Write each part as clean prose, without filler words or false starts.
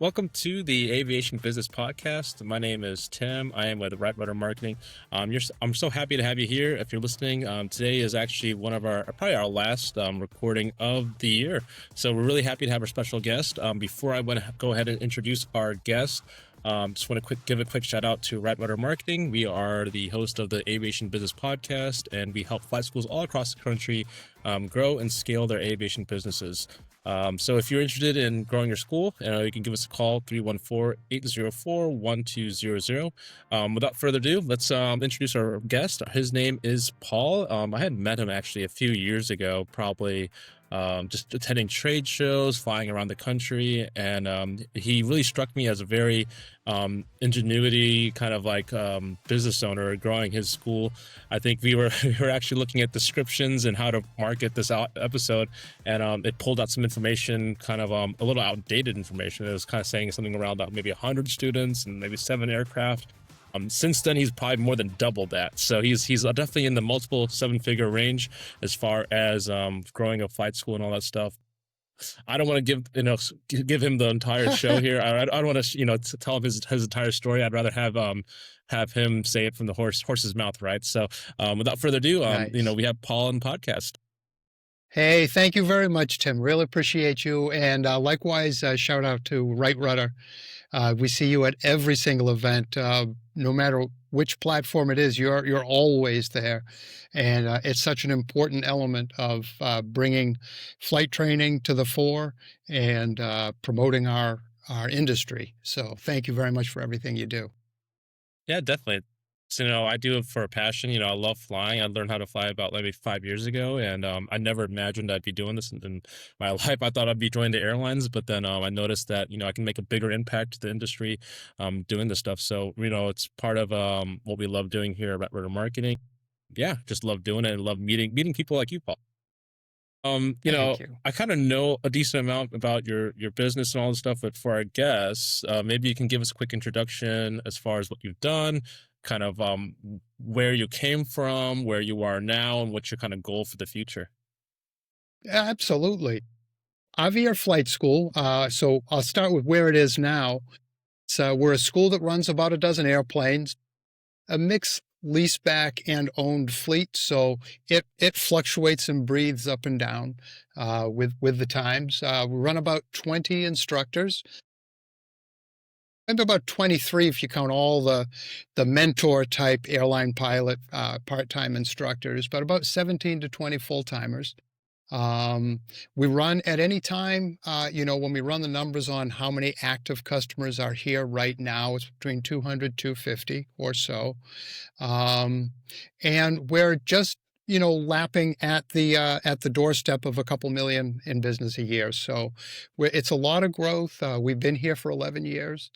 Welcome to the Aviation Business Podcast. My name is Tim. I am with Rebrand Marketing. I'm so happy to have you here. If you're listening, today is actually one of probably our last recording of the year. So we're really happy to have our special guest. Before I go ahead and introduce our guest, just want to give a quick shout out to Rebrand Marketing. We are the host of the Aviation Business Podcast, and we help flight schools all across the country grow and scale their aviation businesses. So if you're interested in growing your school, you can give us a call, 314-804-1200. Without further ado, let's introduce our guest. His name is Paul. I had met him actually a few years ago, probably just attending trade shows, flying around the country. And he really struck me as a very ingenuity kind of like business owner growing his school. I think we were actually looking at descriptions and how to market this episode, and it pulled out some information, kind of a little outdated information. It was kind of saying something around maybe 100 students and maybe 7 aircraft. Since then, he's probably more than doubled that. So he's definitely in the multiple 7-figure range as far as growing a flight school and all that stuff. I don't want to give him the entire show here. I don't want to tell him his entire story. I'd rather have him say it from the horse's mouth, right? So without further ado, Nice. We have Paul on the podcast. Hey, thank you very much, Tim. Really appreciate you. And likewise, shout out to Right Rudder. We see you at every single event, no matter which platform it is. You're always there, and it's such an important element of bringing flight training to the fore and promoting our industry. So, thank you very much for everything you do. Yeah, definitely. So, I do it for a passion. I love flying. I learned how to fly about maybe 5 years ago, and I never imagined I'd be doing this in my life. I thought I'd be joining the airlines, but then I noticed that I can make a bigger impact to the industry doing this stuff. So it's part of what we love doing here at Rebrand Marketing. Yeah, just love doing it and love meeting people like you, Paul. Thank you. I kind of know a decent amount about your business and all this stuff, but for our guests, maybe you can give us a quick introduction as far as what you've done, kind of where you came from, where you are now, and what's your kind of goal for the future. Absolutely. Avier Flight School. So I'll start with where it is now. So we're a school that runs about a dozen airplanes, a mixed leaseback and owned fleet. So it fluctuates and breathes up and down with the times. We run about 20 instructors. Maybe about 23 if you count all the mentor type airline pilot part-time instructors, but about 17 to 20 full-timers. We run at any time, when we run the numbers on how many active customers are here right now, it's between 200, 250 or so. And we're just, lapping at the doorstep of a couple million in business a year. So it's a lot of growth. We've been here for 11 years.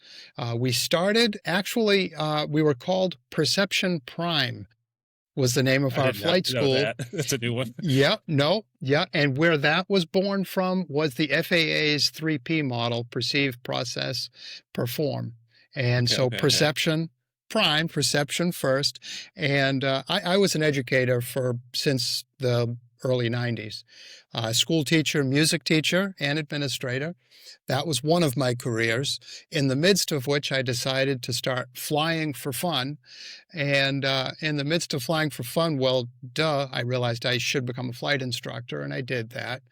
We started, actually, we were called Perception Prime was the name of our flight school. That's a new one. Yeah, no, yeah. And where that was born from was the FAA's 3P model, perceive, process, perform. And perception, prime, perception first. And I was an educator since the early 90s. School teacher, music teacher, and administrator. That was one of my careers, in the midst of which I decided to start flying for fun. And in the midst of flying for fun, I realized I should become a flight instructor, and I did that.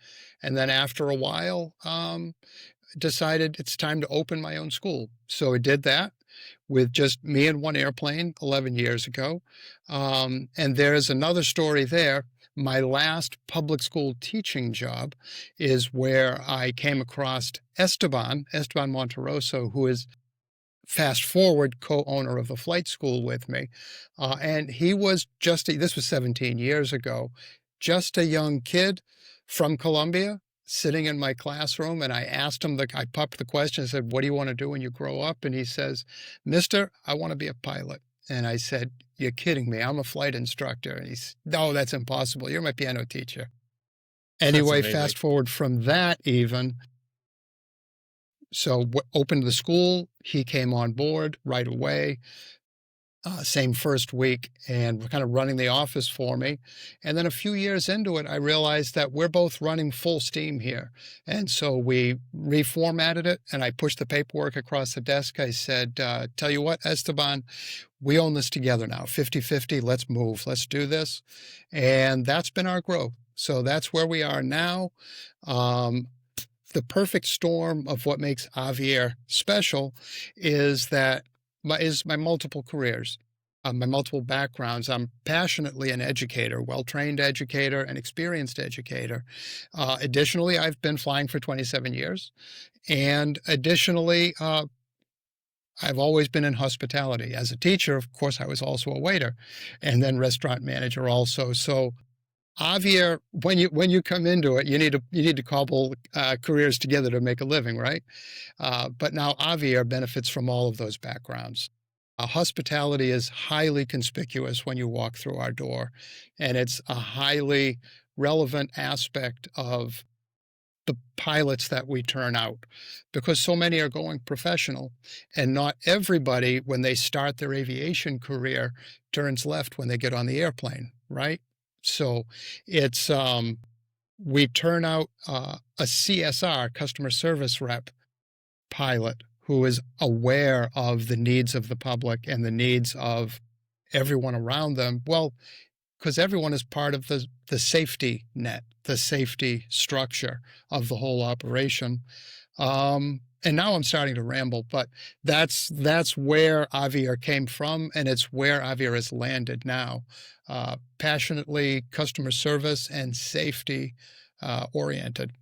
And then after a while, decided it's time to open my own school. So I did that with just me and one airplane 11 years ago. And there's another story there. My last public school teaching job is where I came across Esteban Monteroso, who is fast forward co-owner of the flight school with me. And he was this was 17 years ago, just a young kid from Colombia sitting in my classroom. And I asked him, I popped the question, I said, what do you want to do when you grow up? And he says, Mister, I want to be a pilot. And I said, you're kidding me. I'm a flight instructor. And he said, no, that's impossible. You're my piano teacher. Anyway, fast forward from that even. So opened the school. He came on board right away. same first week, and were kind of running the office for me. And then a few years into it, I realized that we're both running full steam here. And so we reformatted it, and I pushed the paperwork across the desk. I said, tell you what, Esteban, we own this together now, 50-50. Let's move. Let's do this. And that's been our growth. So that's where we are now. The perfect storm of what makes Avier special is that my multiple careers, my multiple backgrounds. I'm passionately an educator, well-trained educator, an experienced educator. Additionally, I've been flying for 27 years. And additionally, I've always been in hospitality. As a teacher, of course, I was also a waiter and then restaurant manager also. So Avier, when you come into it, you need to cobble careers together to make a living, right? But now Avier benefits from all of those backgrounds. Hospitality is highly conspicuous when you walk through our door, and it's a highly relevant aspect of the pilots that we turn out, because so many are going professional, and not everybody, when they start their aviation career, turns left when they get on the airplane, right? So it's we turn out a CSR, customer service rep pilot, who is aware of the needs of the public and the needs of everyone around them. Well, because everyone is part of the safety net, the safety structure of the whole operation. And now I'm starting to ramble, but that's where Avier came from, and it's where Avier has landed now. Passionately customer service and safety oriented,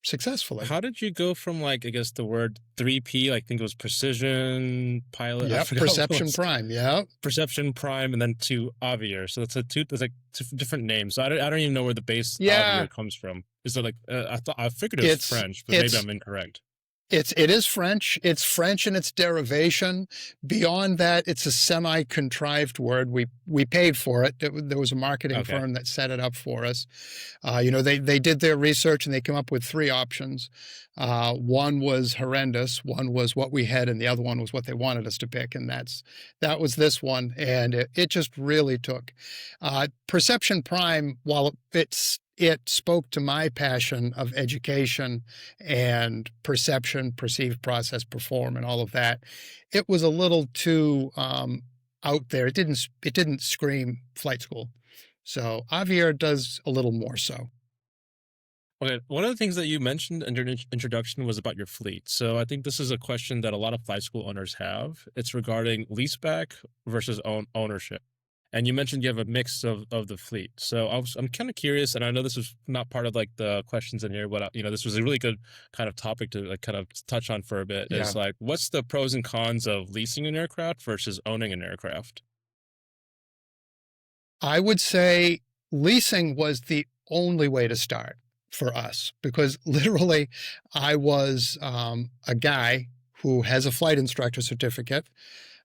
successfully. How did you go from, like, I guess the word 3P, I think it was precision pilot. I Yep, forgot what it Perception was. Prime. Yeah, Perception Prime, and then to Avier. So there's like two different names. So I don't even know where the base yeah. Avier comes from. Is it like I figured it was It's French, but maybe it's I'm incorrect. It is French. It's French in its derivation. Beyond that, it's a semi-contrived word. We paid for it. There was a marketing Okay. firm that set it up for us. They did their research and they came up with three options. One was horrendous, one was what we had, and the other one was what they wanted us to pick. And that was this one. And it just really took. Perception Prime, while it spoke to my passion of education and perception, perceive, process, perform, and all of that. It was a little too out there. It didn't scream flight school. So Avier does a little more so. Okay, one of the things that you mentioned in your introduction was about your fleet. So I think this is a question that a lot of flight school owners have. It's regarding leaseback versus ownership. And you mentioned you have a mix of the fleet. So I'm kind of curious, and I know this was not part of like the questions in here, but this was a really good kind of topic to like kind of touch on for a bit. Yeah. Is like, what's the pros and cons of leasing an aircraft versus owning an aircraft? I would say leasing was the only way to start for us, because literally I was a guy who has a flight instructor certificate.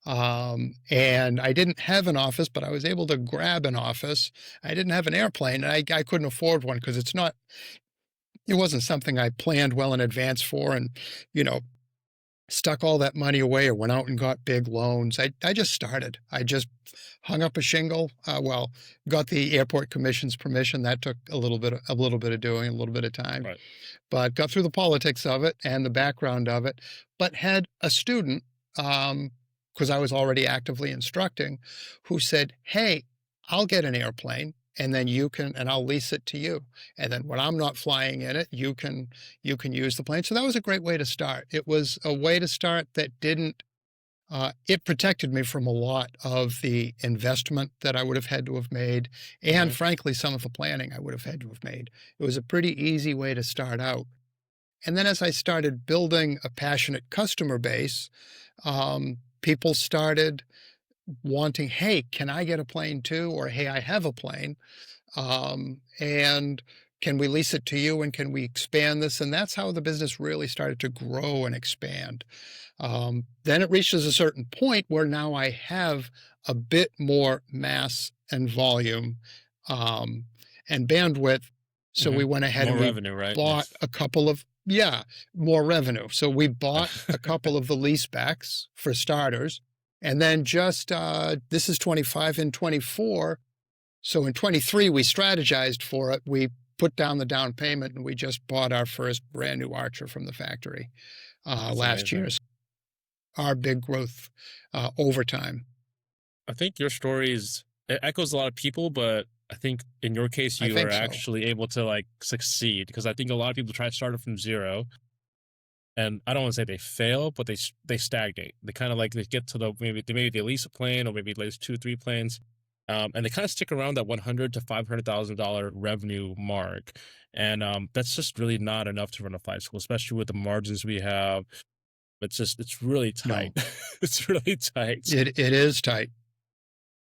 And I didn't have an office, but I was able to grab an office. I didn't have an airplane, and I couldn't afford one because it wasn't something I planned well in advance for, and, stuck all that money away or went out and got big loans. I just started. I just hung up a shingle. Got the airport commission's permission. That took a little bit of doing, a little bit of time, Right. but got through the politics of it and the background of it, but had a student, because I was already actively instructing, who said, "Hey, I'll get an airplane and then and I'll lease it to you. And then when I'm not flying in it, you can use the plane." So that was a great way to start. It was a way to start that it protected me from a lot of the investment that I would have had to have made, and frankly, some of the planning I would have had to have made. It was a pretty easy way to start out. And then as I started building a passionate customer base, people started wanting, "Hey, can I get a plane too?" Or, "Hey, I have a plane. And can we lease it to you? And can we expand this?" And that's how the business really started to grow and expand. Then it reaches a certain point where now I have a bit more mass and volume and bandwidth. So we went ahead More and we revenue, right? bought a couple of, more revenue. So we bought a couple of the leasebacks for starters. And then just this is 25 and 24. So in 23, we strategized for it. We put down the down payment and we just bought our first brand new Archer from the factory That's last year. amazing. Our big growth over time. I think your stories it echoes a lot of people, but I think in your case I you are think so. actually able to like succeed because I think a lot of people try to start it from zero, and I don't want to say they fail, but they stagnate. They kind of like they get to the maybe they lease a plane or maybe lease two three planes, and they kind of stick around that $100 to $500,000 revenue mark, and that's just really not enough to run a flight school, especially with the margins we have. It's really tight. No, It's really tight. it is tight.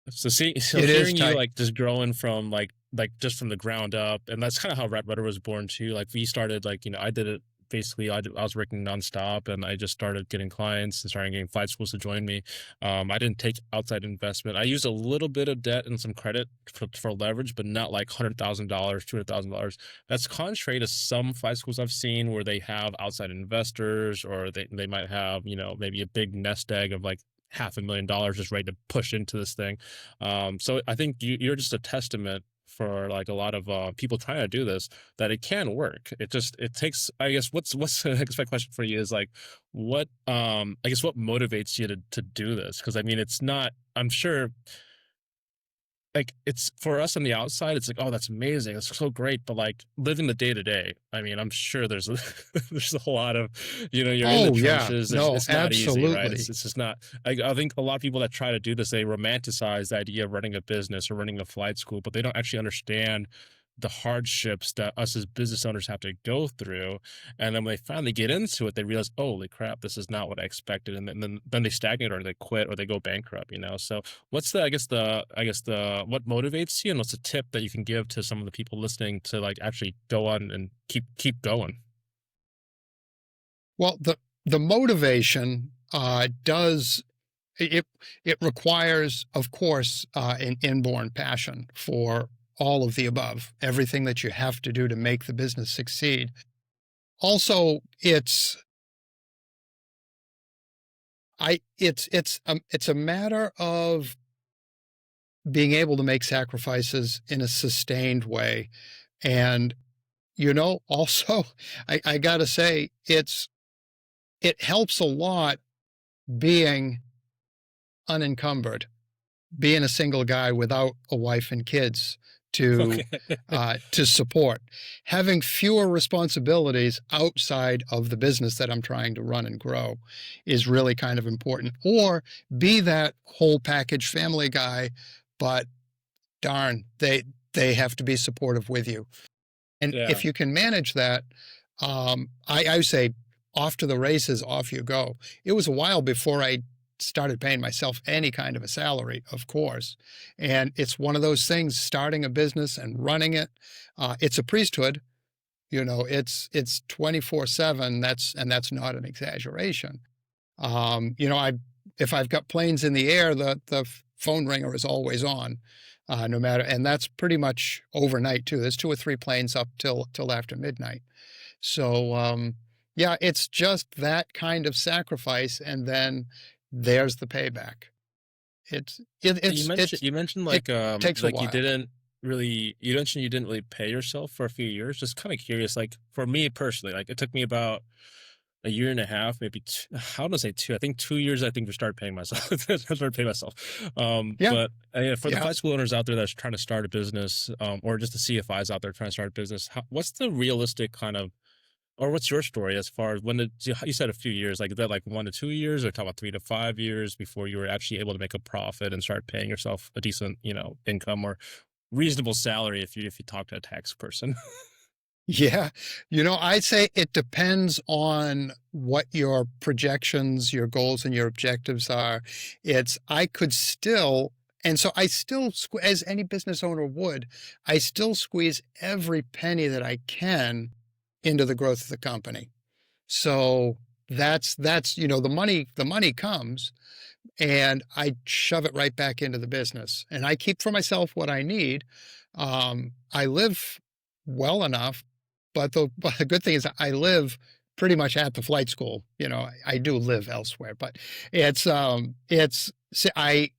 So It is hearing you tight. like just growing from like just from the ground up, and that's kind of how Red Rudder was born too. Like we started like I did it basically. I was working nonstop, and I just started getting clients and started getting flight schools to join me. I didn't take outside investment. I used a little bit of debt and some credit for leverage, but not like $100,000, $200,000. That's contrary to some flight schools I've seen where they have outside investors, or they might have maybe a big nest egg of like $500,000 just ready to push into this thing. So I think you're just a testament for like a lot of people trying to do this that it can work. It takes. I guess what's the next question for you is like what I guess what motivates you to do this? Because I mean it's not. I'm sure like it's for us on the outside it's like, oh, that's amazing, it's so great, but like living the day to day, I mean, I'm sure there's a there's a lot of you're in the Oh yeah, trenches. no, It's not easy, right? absolutely. It's just not. I think a lot of people that try to do this, they romanticize the idea of running a business or running a flight school, but they don't actually understand the hardships that us as business owners have to go through. And then when they finally get into it, they realize, holy crap, this is not what I expected. And then they stagnate or they quit or they go bankrupt. So what's the, what motivates you, and what's a tip that you can give to some of the people listening to like actually go on and keep going? Well, the motivation does it it requires, of course, an inborn passion for all of the above, everything that you have to do to make the business succeed. Also, it's a matter of being able to make sacrifices in a sustained way. And, also, I got to say, it helps a lot being unencumbered, being a single guy without a wife and kids to Okay. to support, having fewer responsibilities outside of the business that I'm trying to run and grow is really kind of important. Or be that whole package family guy, but darn, they have to be supportive with you. And Yeah. if you can manage that, I say off to the races, off you go. It was a while before I started paying myself any kind of a salary, of course. And it's one of those things, starting a business and running it. It's a priesthood, it's 24/7. That's not an exaggeration. I if I've got planes in the air, the phone ringer is always on, no matter, and that's pretty much overnight too. There's two or three planes up till after midnight. So yeah, it's just that kind of sacrifice, and then there's the payback. It's it, You it's mentioned it's you mentioned it takes a like while. you mentioned you didn't really pay yourself for a few years. Just kind of curious, like for me personally, like it took me about a year and a half, maybe how to say two. I think 2 years. I think to start paying myself. I started paying myself. Yeah, But yeah, for the yeah. flight school owners out there that's trying to start a business, or just the CFIs out there trying to start a business, what's the realistic kind of, or what's your story as far as when you said a few years, like is that like 1 to 2 years, or talk about 3 to 5 years before you were actually able to make a profit and start paying yourself a decent, income or reasonable salary if you talk to a tax person? Yeah. I'd say it depends on what your projections, your goals, and your objectives are. I could still, and so I still, as any business owner would, I still squeeze every penny that I can into the growth of the company. So that's, the money comes, and I shove it right back into the business, and I keep for myself what I need. I live well enough, but the good thing is I live pretty much at the flight school. I do live elsewhere, but I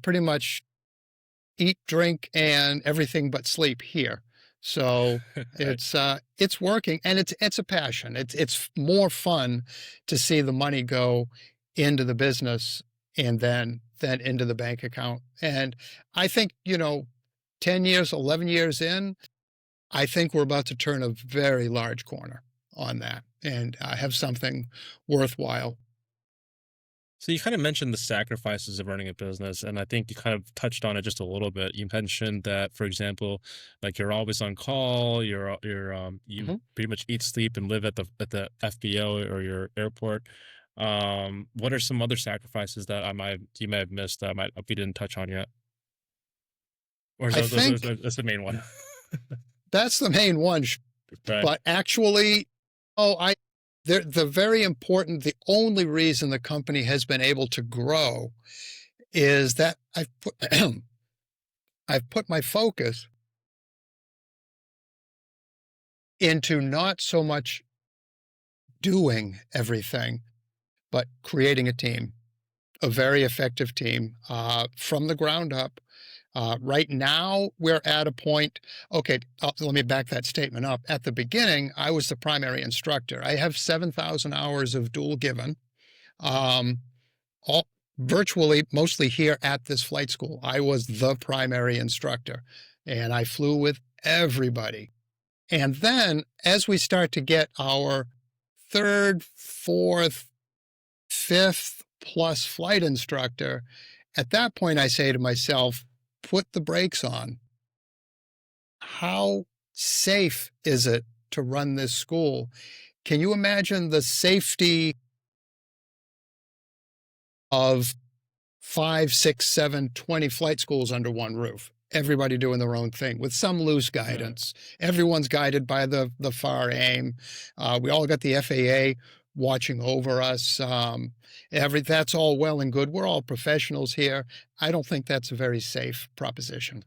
pretty much eat, drink, and everything but sleep here. So Right. it's working, and it's a passion. It's more fun to see the money go into the business and then into the bank account. And I think, 10 years, 11 years in, I think we're about to turn a very large corner on that and have something worthwhile. So you kind of mentioned the sacrifices of running a business, and I think you kind of touched on it just a little bit. You mentioned that, for example, like you're always on call, you Mhm. pretty much eat, sleep, and live at the FBO or your airport. What are some other sacrifices that you may have missed that might we didn't touch on yet, or is I those think that's the main one? that's the main one. Right. But actually, oh, the very important, the only reason the company has been able to grow is that I've put my focus into not so much doing everything, but creating a team, a very effective team from the ground up. Right now, we're at a point. Okay, let me back that statement up. At the beginning, I was the primary instructor. I have 7,000 hours of dual given, um, all virtually mostly here at this flight school. I was the primary instructor, and I flew with everybody. And then, as we start to get our third, fourth, fifth plus flight instructor, at that point, I say to myself, put the brakes on. How safe is it to run this school? Can you imagine the safety of 5, 6, 7, 20 flight schools under one roof? Everybody doing their own thing with some loose Yeah. guidance. Everyone's guided by the FAR aim. We all got the FAA watching over us. That's all well and good. We're all professionals here. I don't think that's a very safe proposition.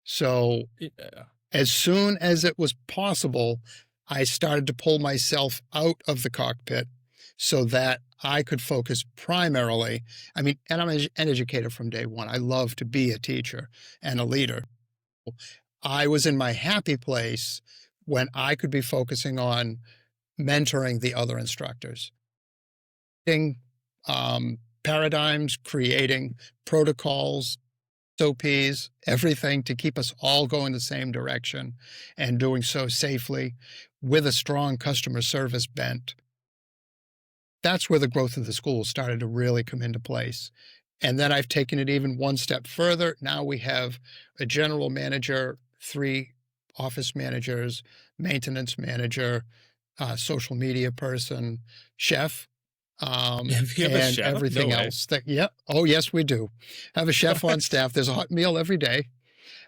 So Yeah. as soon as it was possible, I started to pull myself out of the cockpit so that I could focus primarily. I mean, and I'm an educator from day one. I love to be a teacher and a leader. I was in my happy place when I could be focusing on mentoring the other instructors, paradigms, creating protocols, SOPs, everything to keep us all going the same direction and doing so safely with a strong customer service bent. That's where the growth of the school started to really come into place. And then I've taken it even one step further. Now we have a general manager, 3 office managers, maintenance manager, social media person, chef, If you have a and chef, no everything way. else that, yeah. Oh, yes, we do have a chef on What? staff. There's a hot meal every day.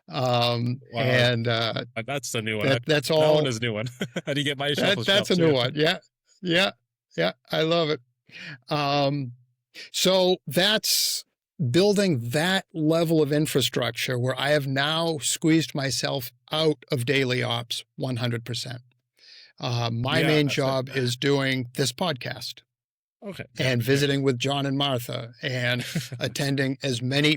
Wow, And that's the new one. that's That one all is a new one. How do you get my chef a that's chef a new too? one. Yeah. Yeah. Yeah. I love it. Um, so that's building that level of infrastructure where I have now squeezed myself out of daily ops 100%. My Yeah, main I said job is doing this podcast okay, good, and good. visiting with John and Martha and attending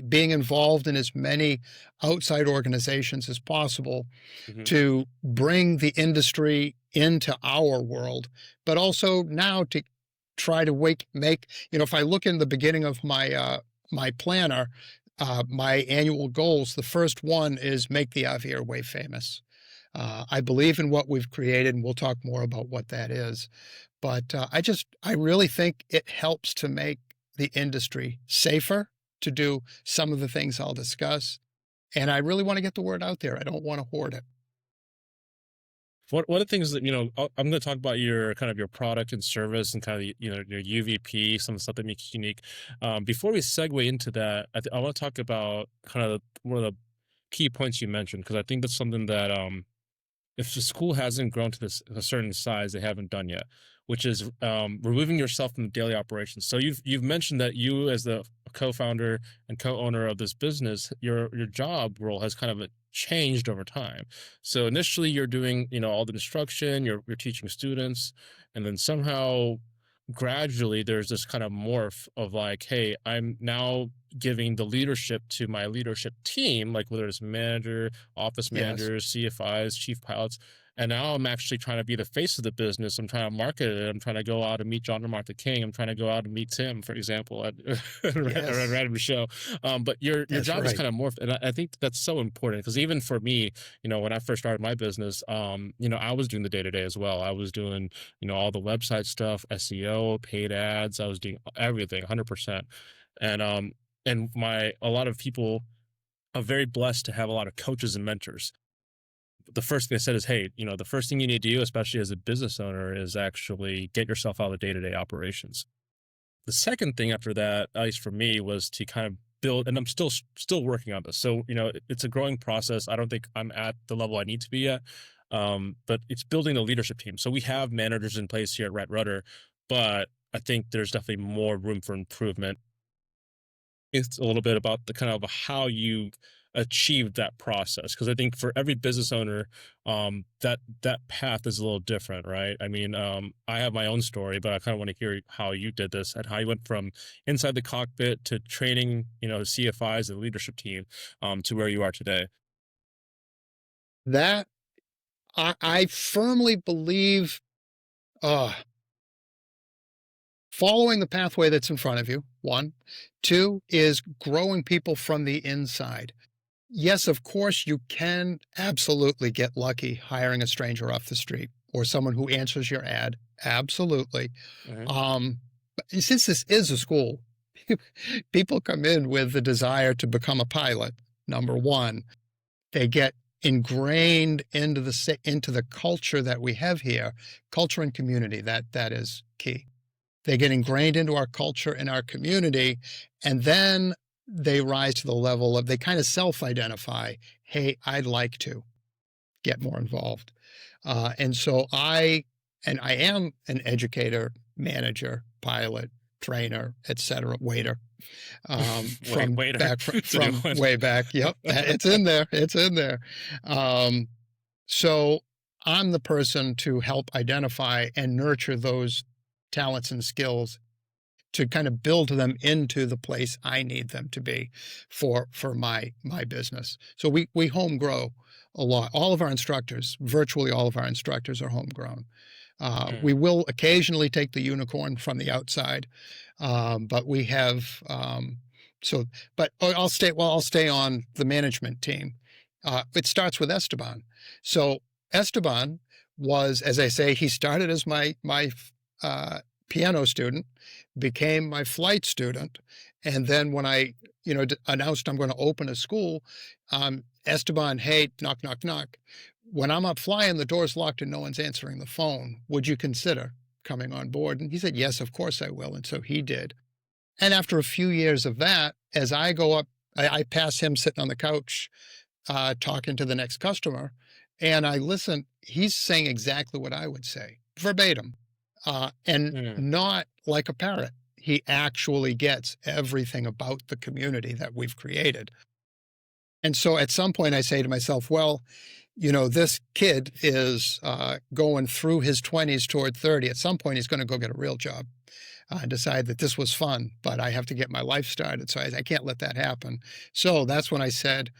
being involved in as many outside organizations as possible Mhm. to bring the industry into our world, but also now to try to if I look in the beginning of my planner, my annual goals, the first one is make the Avier way famous. I believe in what we've created, and we'll talk more about what that is. But I really think it helps to make the industry safer to do some of the things I'll discuss. And I really want to get the word out there. I don't want to hoard it. What are things that I'm going to talk about your kind of your product and service and kind of your UVP, some of the stuff that makes you unique. Before we segue into that, I want to talk about kind of one of the key points you mentioned because I think that's something that if the school hasn't grown to a certain size, they haven't done yet, which is removing yourself from the daily operations. So you've mentioned that you, as the co-founder and co-owner of this business, your job role has kind of changed over time. So initially, you're doing all the instruction, you're teaching students, And then somehow gradually there's this kind of morph of like, hey, I'm now giving the leadership to my leadership team, like whether it's manager, office Yes. managers, CFIs, chief pilots. And now I'm actually trying to be the face of the business. I'm trying to market it. I'm trying to go out and meet John and Martha King. I'm trying to go out and meet Tim, for example, at, at a Yes. random show. But your That's job is right. kind of morphed, and I think that's so important because even for me, when I first started my business, I was doing the day to day as well. I was doing all the website stuff, SEO, paid ads. I was doing everything, 100%. And my a lot of people are very blessed to have a lot of coaches and mentors. The first thing I said is, hey, the first thing you need to do, especially as a business owner, is actually get yourself out of day to day operations. The second thing after that, at least for me, was to kind of build, and I'm still working on this. So it's a growing process. I don't think I'm at the level I need to be yet, but it's building the leadership team. So we have managers in place here at Rat Rudder, but I think there's definitely more room for improvement. It's a little bit about the kind of how you achieve that process, because I think for every business owner, that path is a little different, right? I mean, I have my own story, but I kind of want to hear how you did this and how you went from inside the cockpit to training, CFIs and leadership team, to where you are today. That I firmly believe uh, following the pathway that's in front of you, one. Two is growing people from the inside. Yes, of course, you can absolutely get lucky hiring a stranger off the street or someone who answers your ad. Absolutely. Hmm. But since this is a school, people come in with the desire to become a pilot. Number one, they get ingrained into the culture that we have here, culture and community. That is key. They get ingrained into our culture and our community, and then they rise to the level of they kind of self-identify. Hey, I'd like to get more involved, and so I am an educator, manager, pilot, trainer, etc., waiter, Wait, from wait, back it's a new from one. way back. Yep, it's in there. It's in there. Um, so I'm the person to help identify and nurture those talents and skills to kind of build them into the place I need them to be for my business. So we home grow a lot. All of our instructors, virtually all of our instructors, are homegrown. We Mm, will occasionally take the unicorn from the outside, but we have so. But I'll stay on the management team. It starts with Esteban. So Esteban was, as I say, he started as my uh, piano student, became my flight student, and then when I announced I'm going to open a school, Esteban, hey, knock knock knock. When I'm up flying, the door's locked and no one's answering the phone. Would you consider coming on board? And he said, yes, of course I will. And so he did. And after a few years of that, as I go up, I pass him sitting on the couch talking to the next customer, and I listen. He's saying exactly what I would say, verbatim, and mm. not like a parrot. He actually gets everything about the community that we've created. And so at some point, I say to myself, well, this kid is going through his 20s toward 30. At some point, he's going to go get a real job and decide that this was fun, but I have to get my life started. So I can't let that happen. So that's when I said,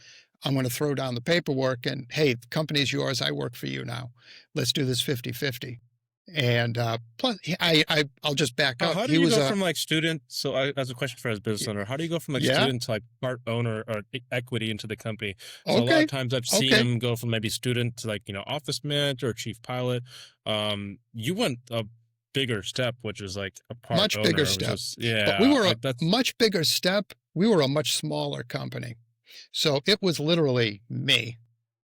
I'm going to throw down the paperwork and, hey, the company's yours. I work for you now. Let's do this 50-50. And plus, I'll just back up. How do He you was go a, from like student? So, as a question for as business owner, how do you go from like yeah, student to like part owner or equity into the company? So a lot of okay, times I've seen okay, them go from maybe student to like office manager or chief pilot. You went a bigger step, which is like a part much bigger owner, which step. is But we yeah, were a that's much bigger step. We were a much smaller company. So it was literally me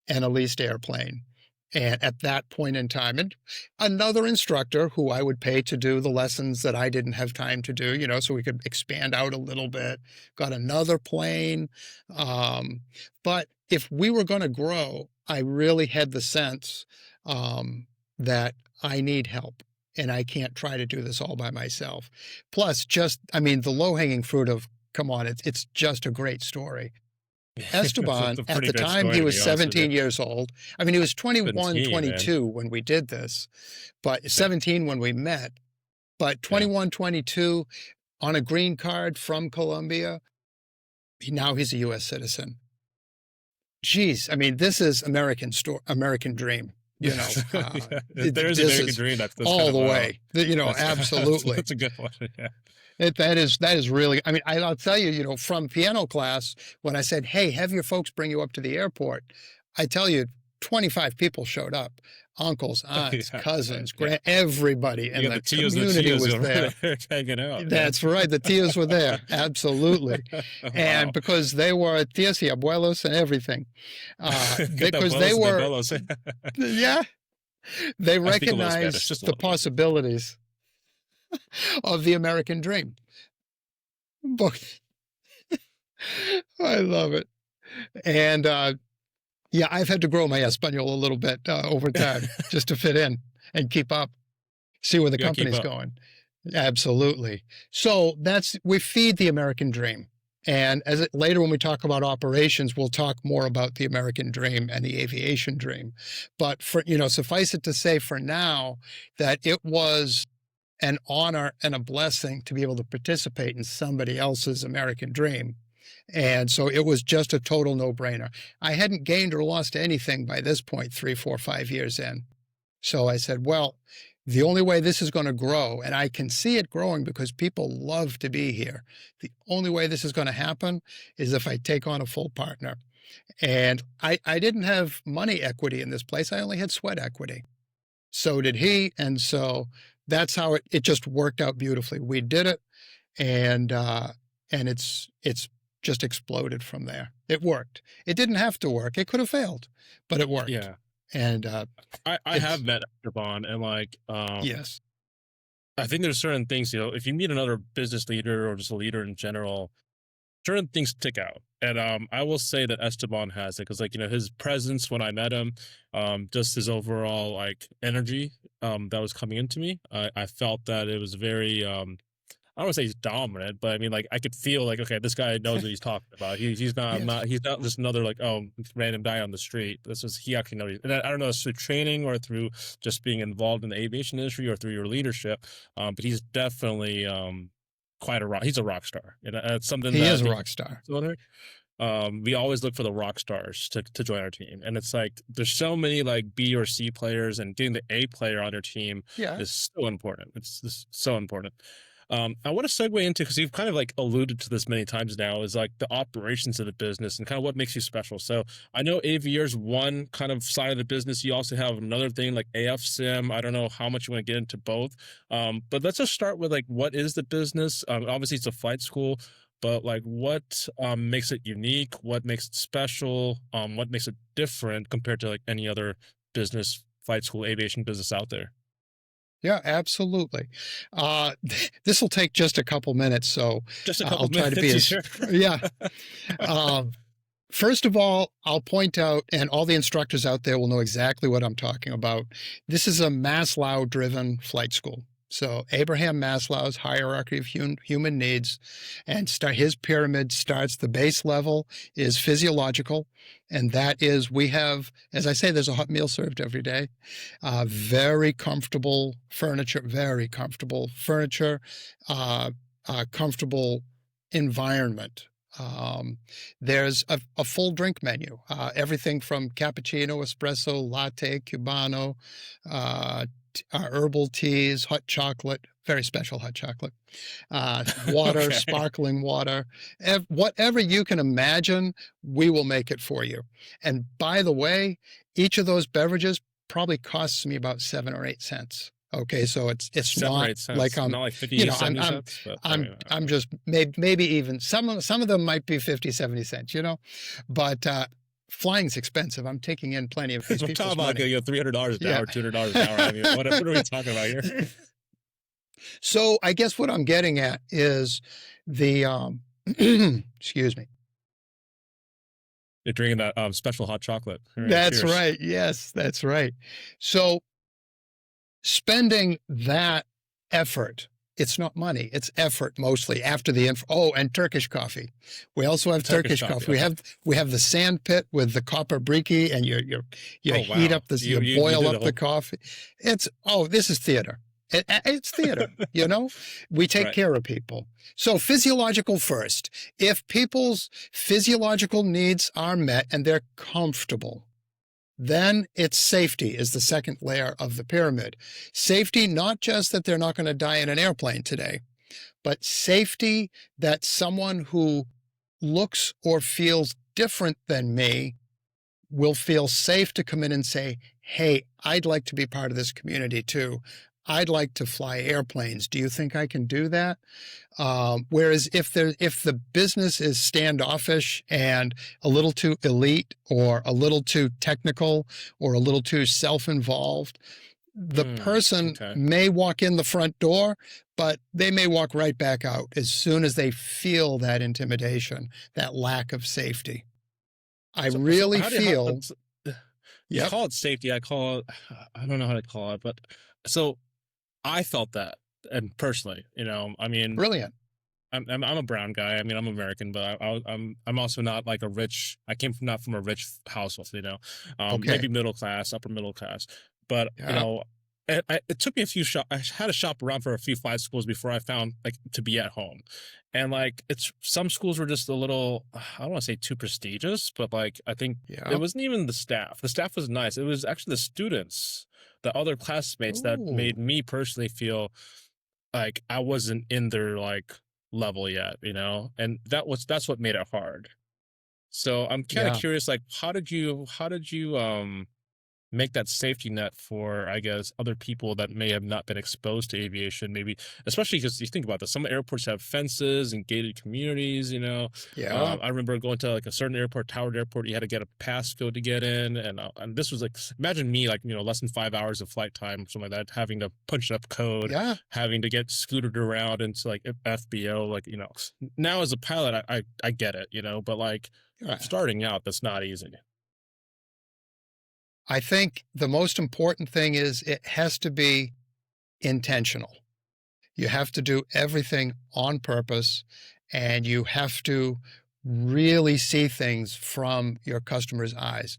and a leased airplane. And at that point in time, and another instructor who I would pay to do the lessons that I didn't have time to do, so we could expand out a little bit, got another plane. But if we were going to grow, I really had the sense that I need help and I can't try to do this all by myself. Plus, I mean, the low hanging fruit of, come on, it's just a great story. Esteban, That's a at pretty the great time story, he to was be honest with you. 17 years old. I mean, he was 21, 17, man. 22 when we did this, but Yeah. 17 when we met, but Yeah. 21, 22 on a green card from Colombia. Now he's a U.S. citizen. Geez, I mean, this is American dream. You know, Yeah. If there is an this American is dream, that's all kind the of way. You know, that's absolutely. that's a good one. Yeah. That is really. I mean, I'll tell you, you know, from piano class, when I said, "Hey, have your folks bring you up to the airport," I tell you, 25 people showed up. Uncles, aunts, Yeah. cousins, Yeah. everybody You in got the the tios and the community tios was over there. there hanging out. Yeah. That's right. The tios were there. Absolutely. And Wow. because they were tias y abuelos and everything, Get the because they abuelos and the were, abuelos. yeah, they I speak a little Spanish, recognized just a the little bit. possibilities of the American dream. But I love it. And yeah, I've had to grow my Espanol a little bit over time just to fit in and keep up, see where the You gotta keep company's up. going. Absolutely. So we feed the American dream. And later, when we talk about operations, we'll talk more about the American dream and the aviation dream. But suffice it to say for now that it was an honor and a blessing to be able to participate in somebody else's American dream. And so it was just a total no-brainer. I hadn't gained or lost anything by this point, 3, 4, 5 years in. So I said, well, the only way this is going to grow, and I can see it growing because people love to be here. The only way this is going to happen is if I take on a full partner. And I didn't have money equity in this place. I only had sweat equity. So did he. And so that's how it just worked out beautifully. We did it, and it's just exploded from there. It worked. It didn't have to work. It could have failed, but it worked. Yeah. And I have met Esteban, and like yes, I think there's certain things, if you meet another business leader or just a leader in general, certain things stick out. And I will say that Esteban has it because, like, his presence when I met him, just his overall like energy that was coming into me, I felt that it was very I don't want to say he's dominant, but I mean, like, I could feel like, okay, this guy knows what he's talking about. He's not, yes. he's not just another like, random guy on the street. He actually knows. And I don't know if it's through training or through just being involved in the aviation industry or through your leadership. But he's definitely quite a rock. He's a rock star. And it's something He that is a rock star. We always look for the rock stars to join our team, and it's like there's so many like B or C players, and getting the A player on your team is so important. It's so important. I want to segue into, because you've kind of like alluded to this many times now, is like the operations of the business and kind of what makes you special. So I know Avier's one kind of side of the business. You also have another thing like AF Sim. I don't know how much you want to get into both, but let's just start with like, what is the business? Obviously, it's a flight school. But like, what makes it unique? What makes it special? What makes it different compared to like any other business, flight school, aviation business out there? Yeah, absolutely. This will take just a couple minutes, so Just a couple I'll try to be minutes, as sure. yeah. First of all, I'll point out, and all the instructors out there will know exactly what I'm talking about. This is a Maslow-driven flight school. So Abraham Maslow's hierarchy of human needs, and his pyramid starts, the base level is physiological, and that is, we have, as I say, there's a hot meal served every day, very comfortable furniture, comfortable environment. There's a full drink menu, everything from cappuccino, espresso, latte, cubano, herbal teas, hot chocolate, very special hot chocolate, water, Okay. sparkling water, whatever you can imagine, we will make it for you. And by the way, each of those beverages probably costs me about 7 or 8 cents. Okay, so it's 7 or not 8 cents. like Not like 50, 70 cents. But I'm just maybe even some of them might be 50, 70 cents, but flying's expensive. I'm taking in plenty of these we're people's talking about money. $300 an hour, $200 an hour. I mean, what are we talking about here? So I guess what I'm getting at is the excuse me. You're drinking that special hot chocolate. Right, That's cheers. right. Yes, that's right. So spending that effort it's not money, it's effort mostly after the and Turkish coffee. We also have Turkish coffee. Okay. We have the sand pit with the copper briquet, and you Oh heat wow, up this, you you boil did up the coffee. This is theater. It's theater, we take right. care of people. So physiological first. If people's physiological needs are met and they're comfortable, then it's safety is the second layer of the pyramid. Safety, not just that they're not going to die in an airplane today, but safety that someone who looks or feels different than me will feel safe to come in and say, hey, I'd like to be part of this community too. I'd like to fly airplanes. Do you think I can do that? Whereas if the business is standoffish and a little too elite or a little too technical or a little too self-involved, the person may walk in the front door, but they may walk right back out as soon as they feel that intimidation, that lack of safety. I really feel. You call it safety. I don't know how to call it, but so I felt that, and personally, I mean, brilliant. I'm a brown guy. I mean, I'm American, but I'm also not like a rich. I came not from a rich household, maybe middle class, upper middle class. But it took me a few I had to shop around for a few flight schools before I found like to be at home. And like some schools were just a little, I don't want to say too prestigious, but like I think it wasn't even the staff. The staff was nice. It was actually the students, the other classmates that made me personally feel like I wasn't in their like level yet, and that's what made it hard. So I'm kind of curious, like how did you make that safety net for, I guess, other people that may have not been exposed to aviation, maybe, especially because you think about this, some airports have fences and gated communities, I remember going to like a certain airport, Howard Airport, you had to get a passcode to get in. And this was like, imagine me, like, less than 5 hours of flight time, something like that, having to punch up code, having to get scooted around into like FBO, like, now as a pilot, I get it, but like starting out, that's not easy. I think the most important thing is it has to be intentional. You have to do everything on purpose, and you have to really see things from your customer's eyes.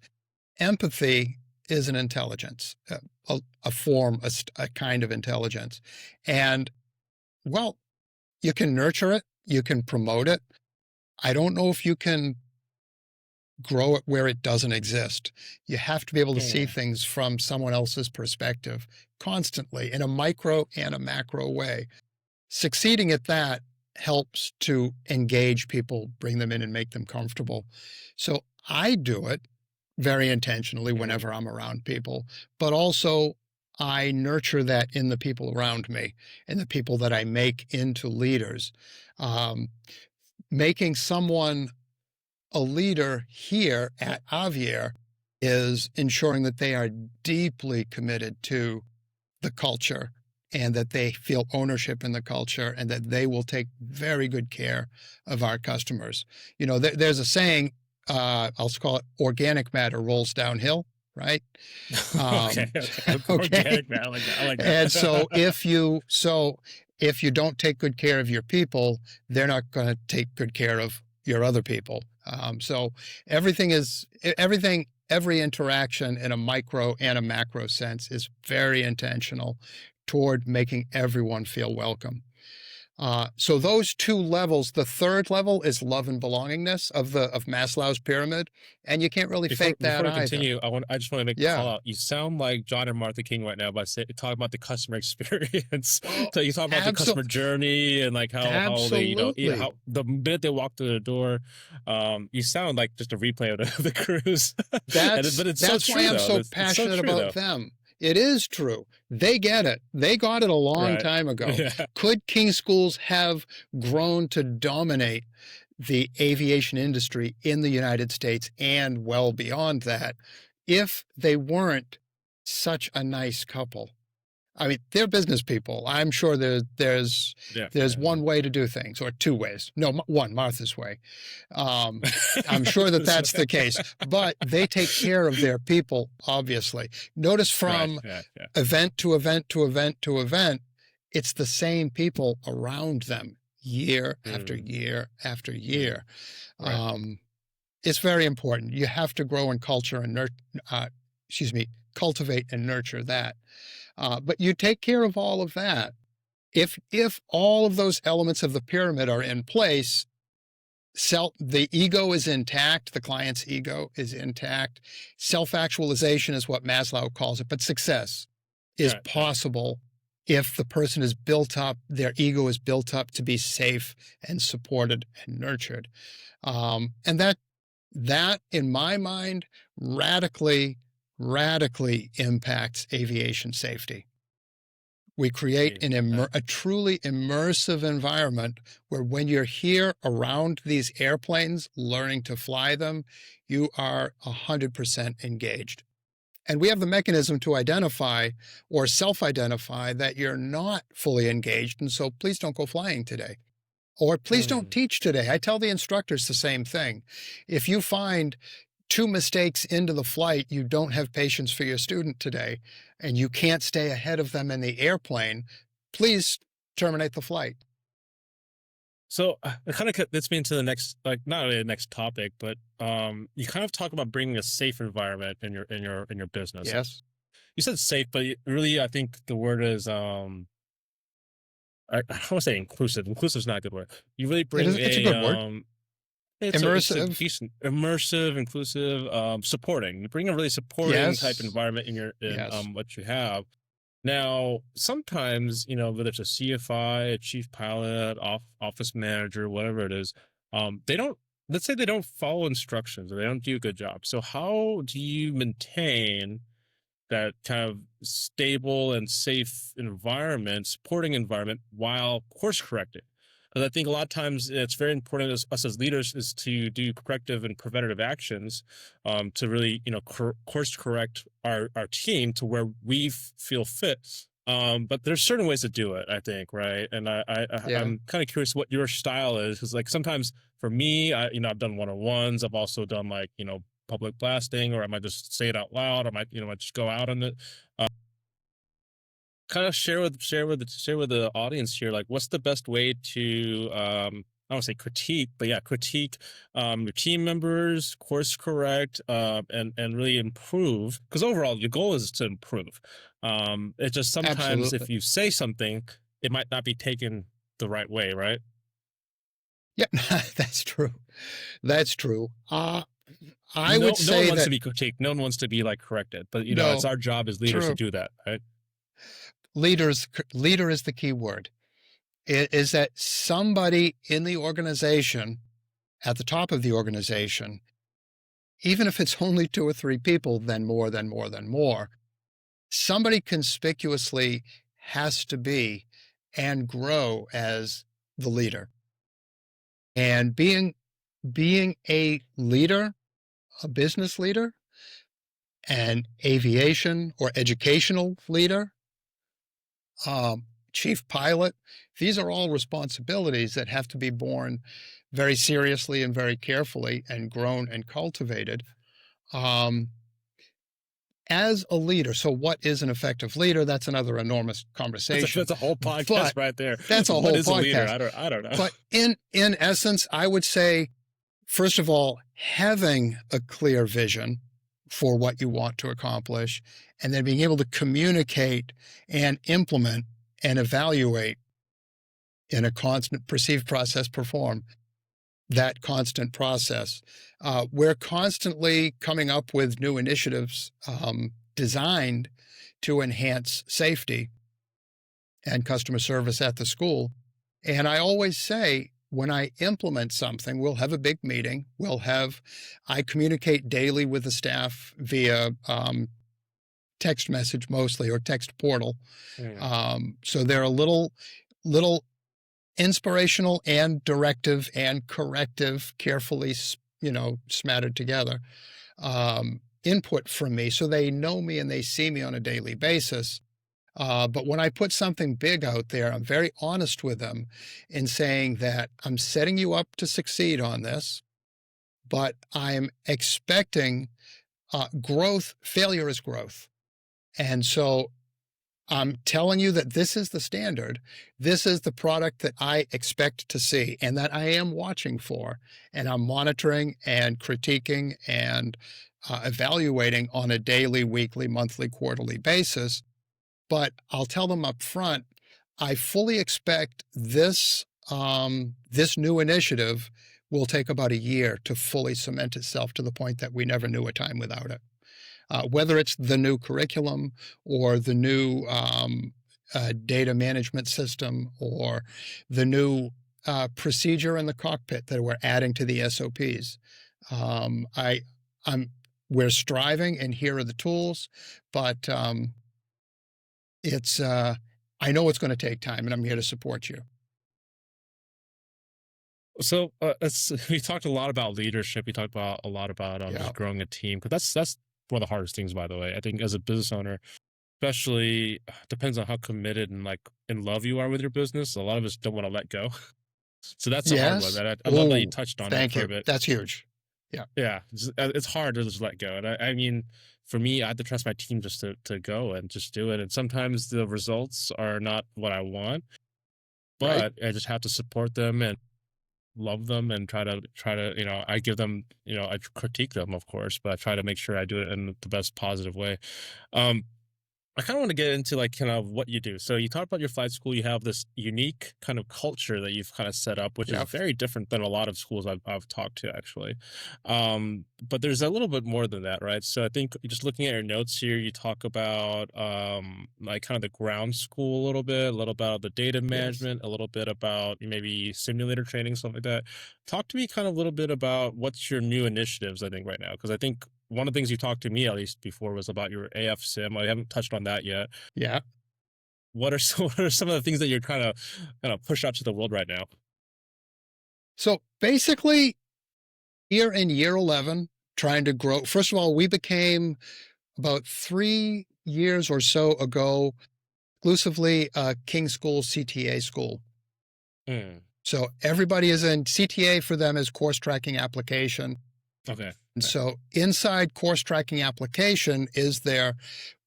Empathy is an intelligence, a kind of intelligence. And, well, you can nurture it, you can promote it. I don't know if you can grow it where it doesn't exist. You have to be able to see things from someone else's perspective constantly in a micro and a macro way. Succeeding at that helps to engage people, bring them in and make them comfortable. So I do it very intentionally whenever I'm around people, but also I nurture that in the people around me and the people that I make into leaders. Making someone a leader here at Avier is ensuring that they are deeply committed to the culture and that they feel ownership in the culture and that they will take very good care of our customers. There's a saying, I'll call it organic matter rolls downhill, right? Okay. Organic matter, I like that. And so if you don't take good care of your people, they're not going to take good care of your other people. So every interaction in a micro and a macro sense is very intentional toward making everyone feel welcome. So those two levels, the third level is love and belongingness of Maslow's pyramid, and you can't really fake that either. Before we continue, I just want to make a call out. You sound like John and Martha King right now by talking about the customer experience. So you talk about the customer journey and like how they, how the minute they walk through the door, you sound like just a replay of the cruise. That's why I'm so passionate about them. It is true. They get it. They got it a long time ago. Yeah. Could King Schools have grown to dominate the aviation industry in the United States and well beyond that if they weren't such a nice couple? I mean, they're business people. I'm sure there's one way to do things, or two ways. No, one, Martha's way. I'm sure that's the case. But they take care of their people, obviously. Notice from event to event to event to event, it's the same people around them year after Mm, year after mm, year. right. Um, it's very important. You have to grow in culture and excuse me, cultivate and nurture that. But you take care of all of that. If all of those elements of the pyramid are in place, the ego is intact, the client's ego is intact. Self-actualization is what Maslow calls it, but success is Right, right. possible if the person is built up, their ego is built up to be safe and supported and nurtured. And that in my mind radically impacts aviation safety. We create See, okay. a truly immersive environment where when you're here around these airplanes, learning to fly them, you are 100% engaged. And we have the mechanism to identify or self-identify that you're not fully engaged. And so please don't go flying today. Or please don't Mm. teach today. I tell the instructors the same thing. If you find two mistakes into the flight, you don't have patience for your student today, and you can't stay ahead of them in the airplane, please terminate the flight. So it kind of gets me into the next, like not really the next topic, but you kind of talk about bringing a safe environment in your business. Yes. You said safe, but really, I think the word is I don't want to say inclusive. Inclusive is not a good word. You really bring It's a a good word. it's a Immersive. decent immersive, inclusive, supporting. You bring a really supporting type Yes. environment in Yes. what you have. Now, sometimes, whether it's a CFI, a chief pilot, office manager, whatever it is, they don't, let's say they don't follow instructions or they don't do a good job. So how do you maintain that kind of stable and safe environment, supporting environment while course correcting? And I think a lot of times it's very important as us as leaders is to do corrective and preventative actions, to really, course correct our team to where we feel fit. But there's certain ways to do it, I think, right? And Yeah. I'm kind of curious what your style is, because like sometimes for me, I've done one-on-ones, I've also done like public blasting, or I might just say it out loud, I might just go out on it. Kind of share with the audience here, like what's the best way to I don't say critique, but yeah, critique your team members, course correct, and really improve, because overall your goal is to improve. It's just sometimes if Absolutely. you say something, it might not be taken the right way, right? Yeah, that's true. That's true. I would No one say wants to that be critiqued, no one wants to be like corrected, but it's no, our job as leaders to true. do that, right? Leader is the key word. It is that somebody in the organization, at the top of the organization, even if it's only two or three people, then more, then more, then more, somebody conspicuously has to be and grow as the leader. And being a leader, a business leader, an aviation or educational leader, um, chief pilot, these are all responsibilities that have to be borne very seriously and very carefully and grown and cultivated. Um, as a leader, so what is an effective leader? That's another enormous conversation. That's a whole podcast But right there. that's a What whole is a leader? podcast. I don't know. But in essence, I would say, first of all, having a clear vision for what you want to accomplish, and then being able to communicate and implement and evaluate in a constant perceive, process, perform, that constant process. We're constantly coming up with new initiatives designed to enhance safety and customer service at the school. And I always say, when I implement something, we'll have a big meeting. I communicate daily with the staff via text message mostly, or text portal. Mm. So they're a little inspirational and directive and corrective, carefully, smattered together, input from me. So they know me and they see me on a daily basis. But when I put something big out there, I'm very honest with them in saying that I'm setting you up to succeed on this, but I'm expecting growth. Failure is growth. And so I'm telling you that this is the standard. This is the product that I expect to see and that I am watching for. And I'm monitoring and critiquing and evaluating on a daily, weekly, monthly, quarterly basis. But I'll tell them up front, I fully expect this new initiative will take about a year to fully cement itself to the point that we never knew a time without it. Whether it's the new curriculum or the new data management system or the new procedure in the cockpit that we're adding to the SOPs. We're striving, and here are the tools, but it's I know it's going to take time, and I'm here to support you. So we talked a lot about leadership. We talked about a lot about Yeah. just growing a team, because that's one of the hardest things, by the way. I think as a business owner, especially, depends on how committed and like in love you are with your business. A lot of us don't want to let go. So that's a hard one. Yes. And I love that you Oh, touched on that thank for a you. bit. That's huge. Yeah. Yeah, it's hard to just let go. And I mean, for me, I have to trust my team just to go and just do it. And sometimes the results are not what I want, Right. but I just have to support them and love them and try to I give them, I critique them, of course, but I try to make sure I do it in the best positive way. um I kind of want to get into like kind of what you do. So you talk about your flight school. You have this unique kind of culture that you've kind of set up, which is Yeah. very different than a lot of schools I've talked to, actually. But there's a little bit more than that, right? So I think just looking at your notes here, you talk about like kind of the ground school a little about the data Yes. management, a little bit about maybe simulator training, something like that. Talk to me kind of a little bit about what's your new initiatives, I think, right now, because I think one of the things you talked to me at least before was about your AF sim. I haven't touched on that yet. Yeah. What are some of the things that you're trying to kind of push out to the world right now? So basically, here in year 11, trying to grow. First of all, we became about 3 years or so ago exclusively a King School CTA school. Mm, So everybody is in CTA. For them is course tracking application. okay. And so inside course tracking application is their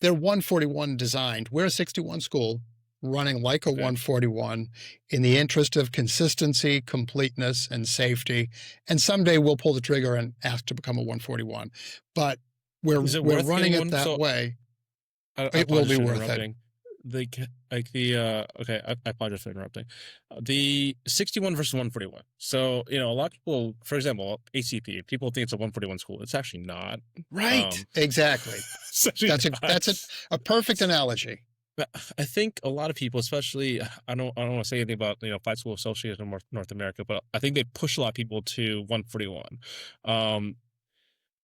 141 designed. We're a 61 school running like a Okay. 141 in the interest of consistency, completeness, and safety. And someday we'll pull the trigger and ask to become a 141. But Is it we're worth running getting it one? that So way. I It will apologize be for worth it. interrupting. Like the okay, I apologize for interrupting. The 61 versus 141. So a lot of people, for example, ACP, people think it's a 141 school. It's actually not. Right. Um, Exactly. it's actually That's not. a perfect analogy. But I think a lot of people, especially, I don't want to say anything about Flight School Association of North America, but I think they push a lot of people to 141. Um,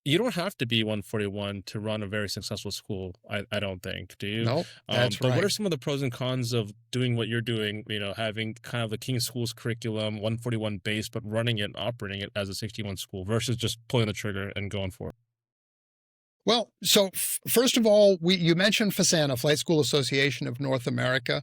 you don't have to be 141 to run a very successful school. I don't think, do you? No, that's But what right. are some of the pros and cons of doing what you're doing? Having kind of the King Schools curriculum, 141 base, but running it and operating it as a 61 school versus just pulling the trigger and going for it. Well, so first of all, you mentioned FASANA, Flight School Association of North America,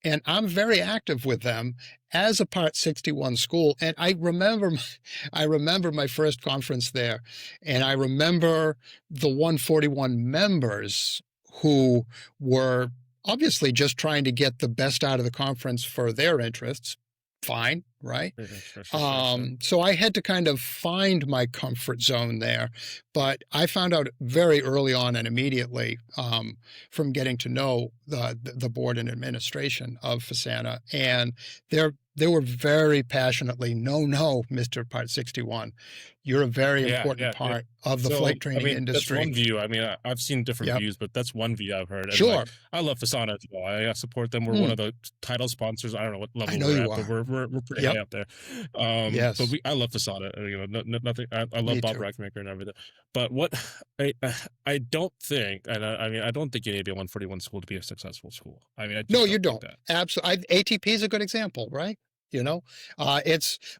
and I'm very active with them as a Part 61 school. And I remember my first conference there, and I remember the 141 members who were obviously just trying to get the best out of the conference for their interests. Fine, right? Sure. So I had to kind of find my comfort zone there, but I found out very early on and immediately from getting to know the board and administration of FASANA, and they were very passionately, no, Mister Part 61, you're a very important Yeah. part of the So, flight I training mean, that's industry. one view. I mean, I've seen different Yep, views, but that's one view I've heard. And like, sure. I love Fasana as well. I support them. We're one Mm, of the title sponsors. I don't know what I level know we're you at, but are. we're pretty high Yep. up there. But Yes. I love Fasana. Nothing. I love Me Bob too. Rackmaker and everything. But what I I don't think, and I mean, I don't think you need to be a 141 school to be a successful school. I mean, I No, just you don't think don't. that. Absolutely. ATP is a good example, right? You know,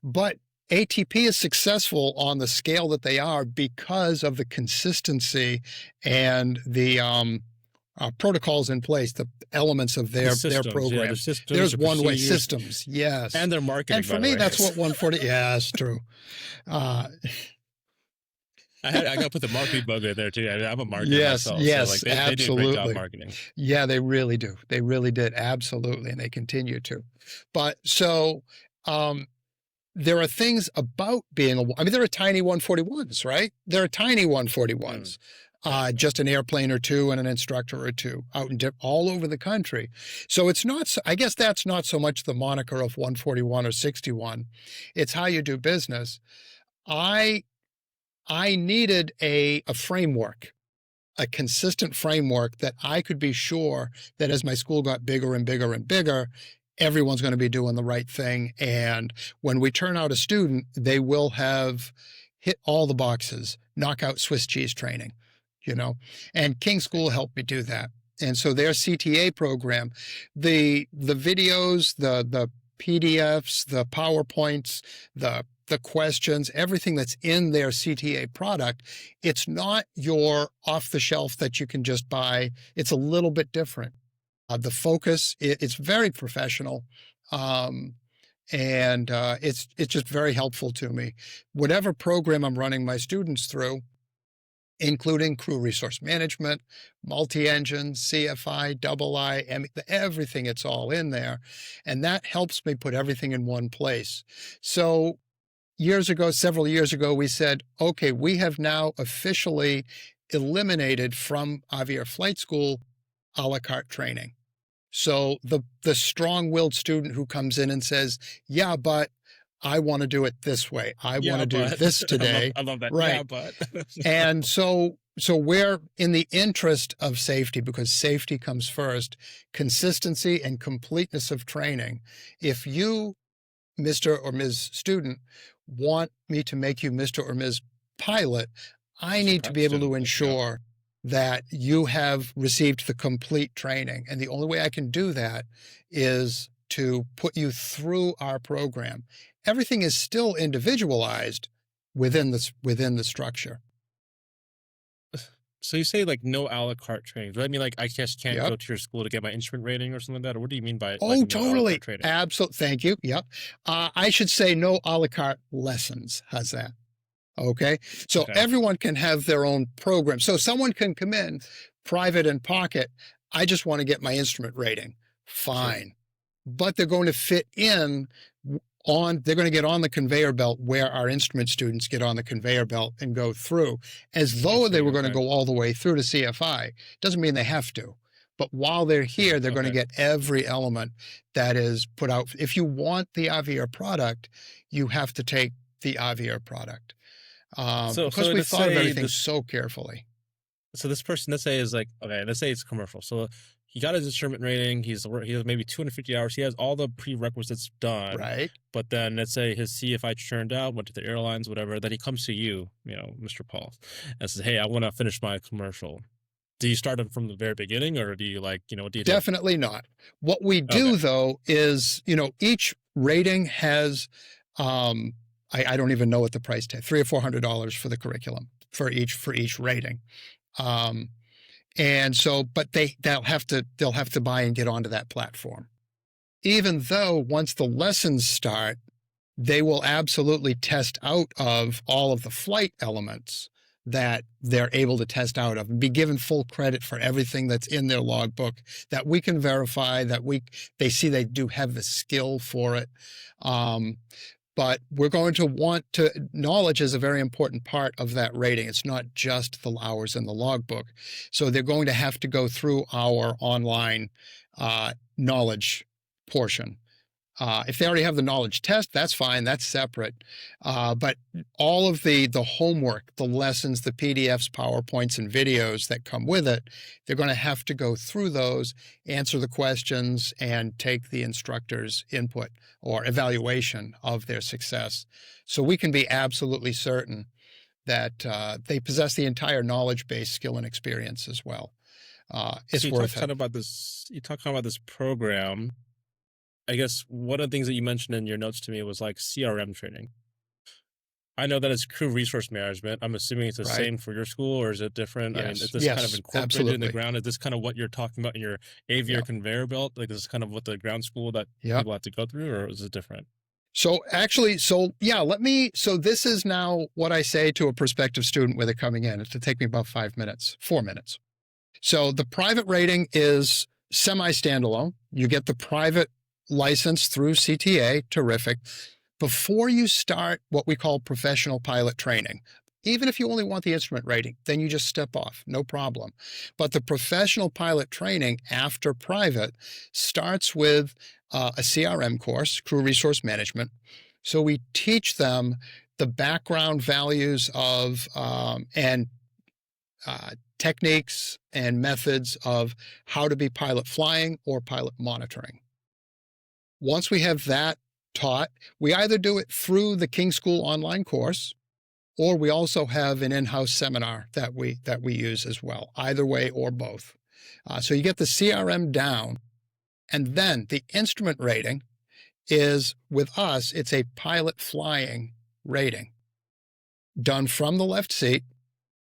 but ATP is successful on the scale that they are because of the consistency and the protocols in place, the elements of The their systems, yeah, the programs. systems, There's the one way procedures, systems, yes. and their And marketing, for by the me, way. that's what 140. Yeah, it's true. Uh, I got to put the marketing bug in there too. I'm a marketer Yes, myself, so like yes, they do a great job absolutely. marketing. Yeah, they really do. They really did. Absolutely. And they continue to. But so um, there are things about being I mean, there are tiny 141s, right? There are tiny Mm. 141s, Okay. just an airplane or two and an instructor or two out in all over the country. So it's not, I guess that's not so much the moniker of 141 or 61. It's how you do business. I, I needed a framework, a consistent framework that I could be sure that as my school got bigger and bigger and bigger, everyone's going to be doing the right thing. And when we turn out a student, they will have hit all the boxes, knockout Swiss cheese training, you know. And King School helped me do that. And so their CTA program, the videos, the PDFs, the PowerPoints, the questions, everything that's in their CTA product, it's not your off the shelf that you can just buy. It's a little bit different. The focus, it's very professional. Um, and it's just very helpful to me. Whatever program I'm running my students through, including crew resource management, multi-engine, CFI, double I, everything, it's all in there. And that helps me put everything in one place. So years ago, several years ago, we said, okay, we have now officially eliminated from Avier Flight School a la carte training. So the strong-willed student who comes in and says, yeah, but I want to do it this way. I want Yeah, to do but this today. I love that. Yeah, Right. but And so we're in the interest of safety, because safety comes first, consistency and completeness of training. If you, Mr. or Ms. Student, want me to make you Mr. or Ms. Pilot, I Mr. need to be Private able to Student. Yeah. ensure that you have received the complete training. And the only way I can do that is to put you through our program. Everything is still individualized within the structure. So you say like no a la carte training. Does that mean like I just can't Yep. go to your school to get my instrument rating or something like that? Or what do you mean by like Oh, no a la carte totally. training? Absolutely. Thank you. Yep. I should say no a la carte lessons. How's that? Okay. So Okay. everyone can have their own program. So someone can come in private and pocket. I just want to get my instrument rating. Sure. Fine. But they're going to fit in they're going to get on the conveyor belt where our instrument students get on the conveyor belt and go through, as I though they see. were going to Okay. go all the way through to CFI. Doesn't mean they have to. But while they're here, they're going to Okay. get every element that is put out. If you want the Avier product, you have to take the Avier product, So because we let's thought of say everything this so carefully. so this person, let's say, is like, okay, let's say it's commercial. So he got his instrument rating. He has maybe 250 hours. He has all the prerequisites done. Right? But then let's say his CFI churned out, went to the airlines, whatever. Then he comes to you, Mr. Paul, and says, "Hey, I want to finish my commercial." Do you start him from the very beginning, or do you like, what do you do? Definitely not. What we Okay, do, though, is, each rating has, I don't even know what the price tag, $300 or $400 for the curriculum for each rating. Um, and so, but they'll have to buy and get onto that platform. Even though once the lessons start, they will absolutely test out of all of the flight elements that they're able to test out of and be given full credit for everything that's in their logbook, that we can verify, they see they do have the skill for it. Um, but we're going to knowledge is a very important part of that rating. It's not just the hours in the logbook. So they're going to have to go through our online knowledge portion. If they already have the knowledge test, that's fine. That's separate. But all of the homework, the lessons, the PDFs, PowerPoints, and videos that come with it, they're going to have to go through those, answer the questions, and take the instructor's input or evaluation of their success. So we can be absolutely certain that they possess the entire knowledge base, skill, and experience as well. so It's worth it. you talk about this program. I guess one of the things that you mentioned in your notes to me was like CRM training. I know that it's crew resource management. I'm assuming it's the Right? same for your school, or is it different? I mean, is Yes. this kind of Yes. incorporated in the Absolutely. ground? Is this kind of what you're talking about in your Avier Yeah. conveyor belt? Like, this is kind of what the ground school that Yeah. people have to go through, or is it different? So actually, so this is now what I say to a prospective student when they're coming in. It'll take me about 4 minutes. So the private rating is semi-standalone. You get the private license through CTA, terrific. Before you start what we call professional pilot training, even if you only want the instrument rating, then you just step off, no problem. But the professional pilot training after private starts with a CRM course, crew resource management. So we teach them the background values of and techniques and methods of how to be pilot flying or pilot monitoring. Once we have that taught, we either do it through the King School online course, or we also have an in-house seminar that we use as well, either way or both. So you get the CRM down, and then the instrument rating is, with us, it's a pilot flying rating done from the left seat,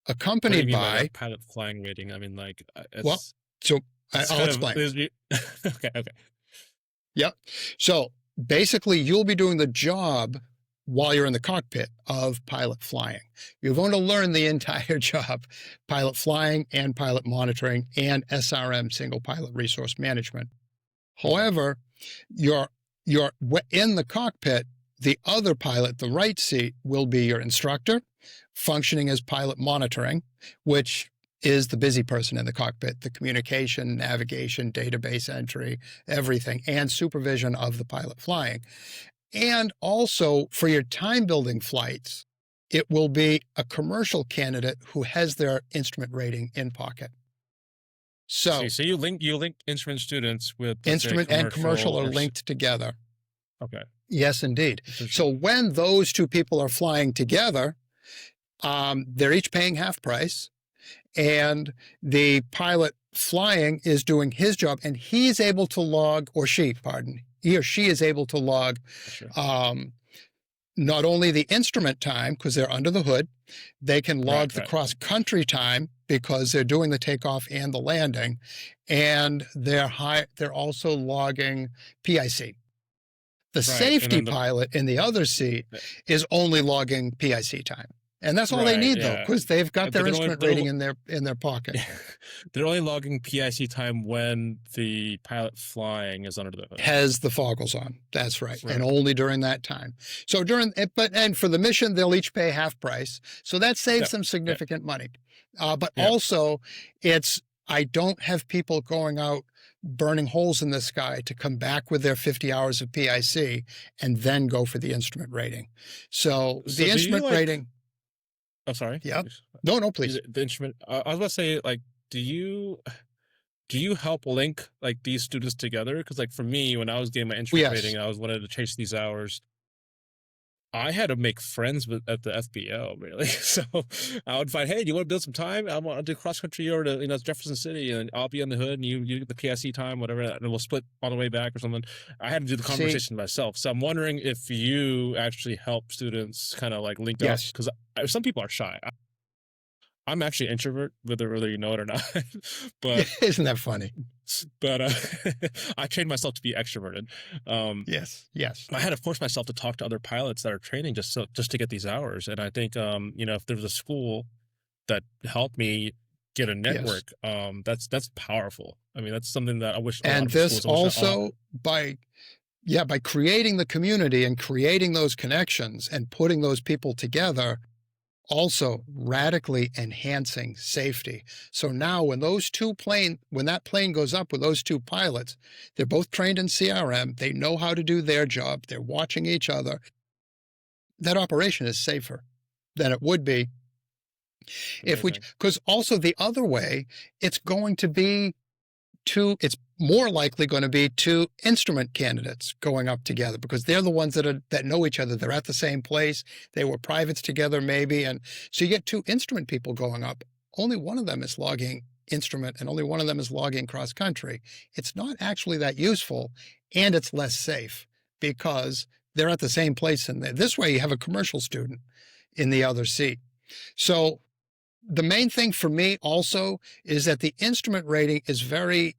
accompanied by like pilot flying rating. I mean, like, well, so I'll explain. Okay. Yep. So basically, you'll be doing the job while you're in the cockpit of pilot flying. You're going to learn the entire job, pilot flying and pilot monitoring and SRM, single pilot resource management. However, you're in the cockpit, the other pilot, the right seat, will be your instructor, functioning as pilot monitoring, which is the busy person in the cockpit, the communication, navigation, database entry, everything, and supervision of the pilot flying. And also for your time building flights, it will be a commercial candidate who has their instrument rating in pocket. So you link instrument students with instrument and commercial are linked together. Okay. Yes, indeed. So when those two people are flying together, they're each paying half price, and the pilot flying is doing his job, and he's able to log, or she, pardon, he or she is able to log not only the instrument time, because they're under the hood, they can log the cross-country time because they're doing the takeoff and the landing, and they're also logging PIC. The safety pilot in the other seat is only logging PIC time. And that's all they need, though, because they've got their instrument rating in their pocket. They're only logging PIC time when the pilot flying is under the hood. Has the foggles on. That's right. And only during that time. So and for the mission, they'll each pay half price. So that saves them significant money. But also, I don't have people going out burning holes in the sky to come back with their 50 hours of PIC and then go for the instrument rating. So the instrument rating. Oh, sorry. Yeah. No, please. The instrument. I was about to say, like, do you help link like these students together? Because, like, for me, when I was getting my instrument rating, I wanted to chase these hours. I had to make friends at the FBO, really. So I would find, hey, do you want to build some time? I want to do cross country over to Jefferson City, and I'll be on the hood, and you get the PIC time, whatever, and we'll split on the way back or something. I had to do the conversation myself. So I'm wondering if you actually help students kind of like link up, because some people are shy. I'm actually an introvert, whether you know it or not. But isn't that funny? But I trained myself to be extroverted. Yes. I had to force myself to talk to other pilots that are training just to get these hours. And I think if there was a school that helped me get a network, that's powerful. I mean, that's something that I wish. And this also by creating the community and creating those connections and putting those people together, also radically enhancing safety. So now when that plane goes up with those two pilots, they're both trained in CRM, they know how to do their job, they're watching each other. That operation is safer than it would be because also the other way, it's more likely going to be two instrument candidates going up together, because they're the ones that know each other. They're at the same place. They were privates together maybe. And so you get two instrument people going up. Only one of them is logging instrument and only one of them is logging cross country. It's not actually that useful, and it's less safe because they're at the same place. And this way you have a commercial student in the other seat. So the main thing for me also is that the instrument rating is very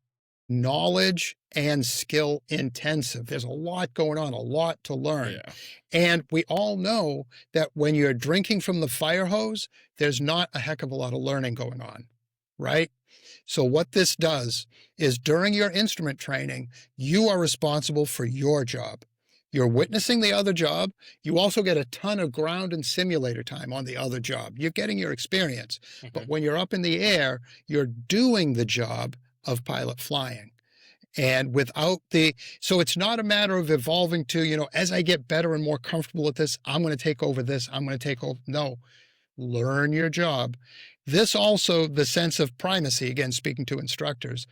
knowledge and skill intensive. There's a lot going on, a lot to learn. Yeah. And we all know that when you're drinking from the fire hose, there's not a heck of a lot of learning going on, right? So what this does is during your instrument training, you are responsible for your job. You're witnessing the other job. You also get a ton of ground and simulator time on the other job. You're getting your experience. But when you're up in the air, you're doing the job of pilot flying. And so it's not a matter of evolving to, as I get better and more comfortable with this, I'm going to take over this. I'm going to take over. No, learn your job. This also, the sense of primacy, again, speaking to instructors,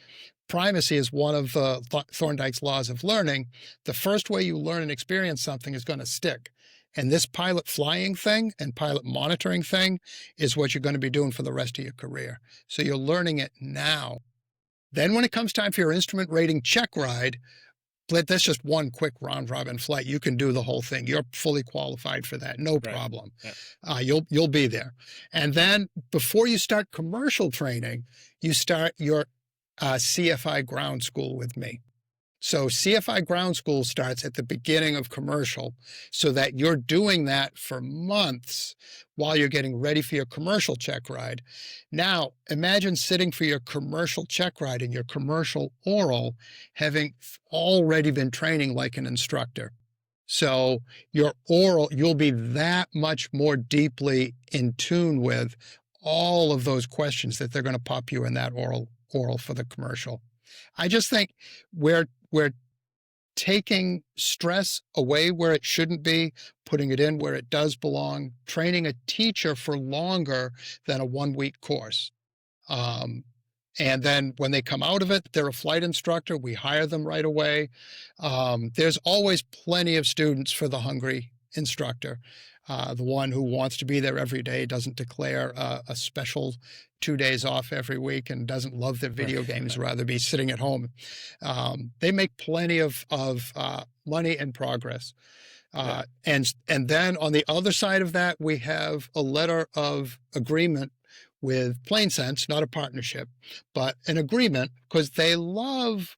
primacy is one of Thorndike's laws of learning. The first way you learn and experience something is going to stick. And this pilot flying thing and pilot monitoring thing is what you're going to be doing for the rest of your career. So you're learning it now. Then when it comes time for your instrument rating check ride, that's just one quick round robin flight. You can do the whole thing. You're fully qualified for that. No problem. Yeah. You'll be there. And then before you start commercial training, you start your CFI ground school with me. So CFI ground school starts at the beginning of commercial so that you're doing that for months while you're getting ready for your commercial check ride. Now, imagine sitting for your commercial check ride and your commercial oral, having already been training like an instructor. So your oral, you'll be that much more deeply in tune with all of those questions that they're going to pop you in that oral for the commercial. I just think we're taking stress away where it shouldn't be, putting it in where it does belong, training a teacher for longer than a 1-week course. And then when they come out of it, they're a flight instructor. We hire them right away. There's always plenty of students for the hungry instructor. The one who wants to be there every day, doesn't declare a special 2 days off every week and doesn't love their video games, rather be sitting at home. They make plenty of money and progress. And then on the other side of that, we have a letter of agreement with PlaneSense, not a partnership, but an agreement, because they love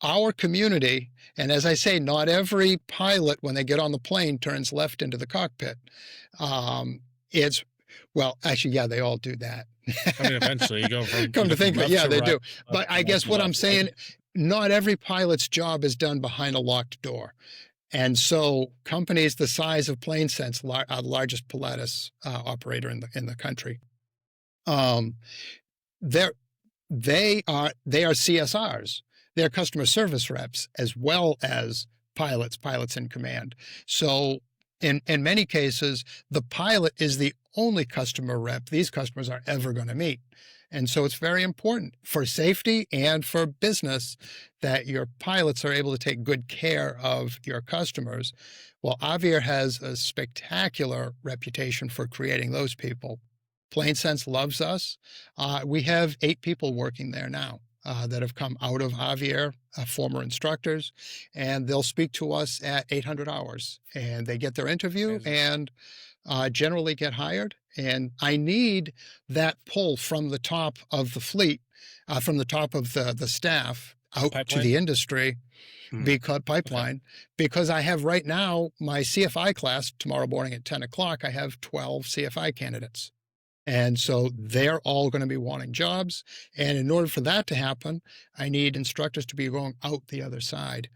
our community. And as I say, not every pilot, when they get on the plane, turns left into the cockpit. Actually, yeah, they all do that. I mean, eventually you go from Come to think of it, yeah, they do. But I guess what I'm saying, right? Not every pilot's job is done behind a locked door. And so companies the size of PlaneSense are the largest Pilatus operator in the country. They are CSRs. They're customer service reps as well as pilots in command. So in many cases, the pilot is the only customer rep these customers are ever going to meet. And so it's very important for safety and for business that your pilots are able to take good care of your customers. Well, Avier has a spectacular reputation for creating those people. PlaneSense loves us. We have 8 people working there now that have come out of Avier, former instructors, and they'll speak to us at 800 hours. And they get their interview and generally get hired. And I need that pull from the top of the fleet, from the top of the staff out to the industry, because I have right now my CFI class tomorrow morning at 10 o'clock, I have 12 CFI candidates. And so they're all going to be wanting jobs. And in order for that to happen, I need instructors to be going out the other side.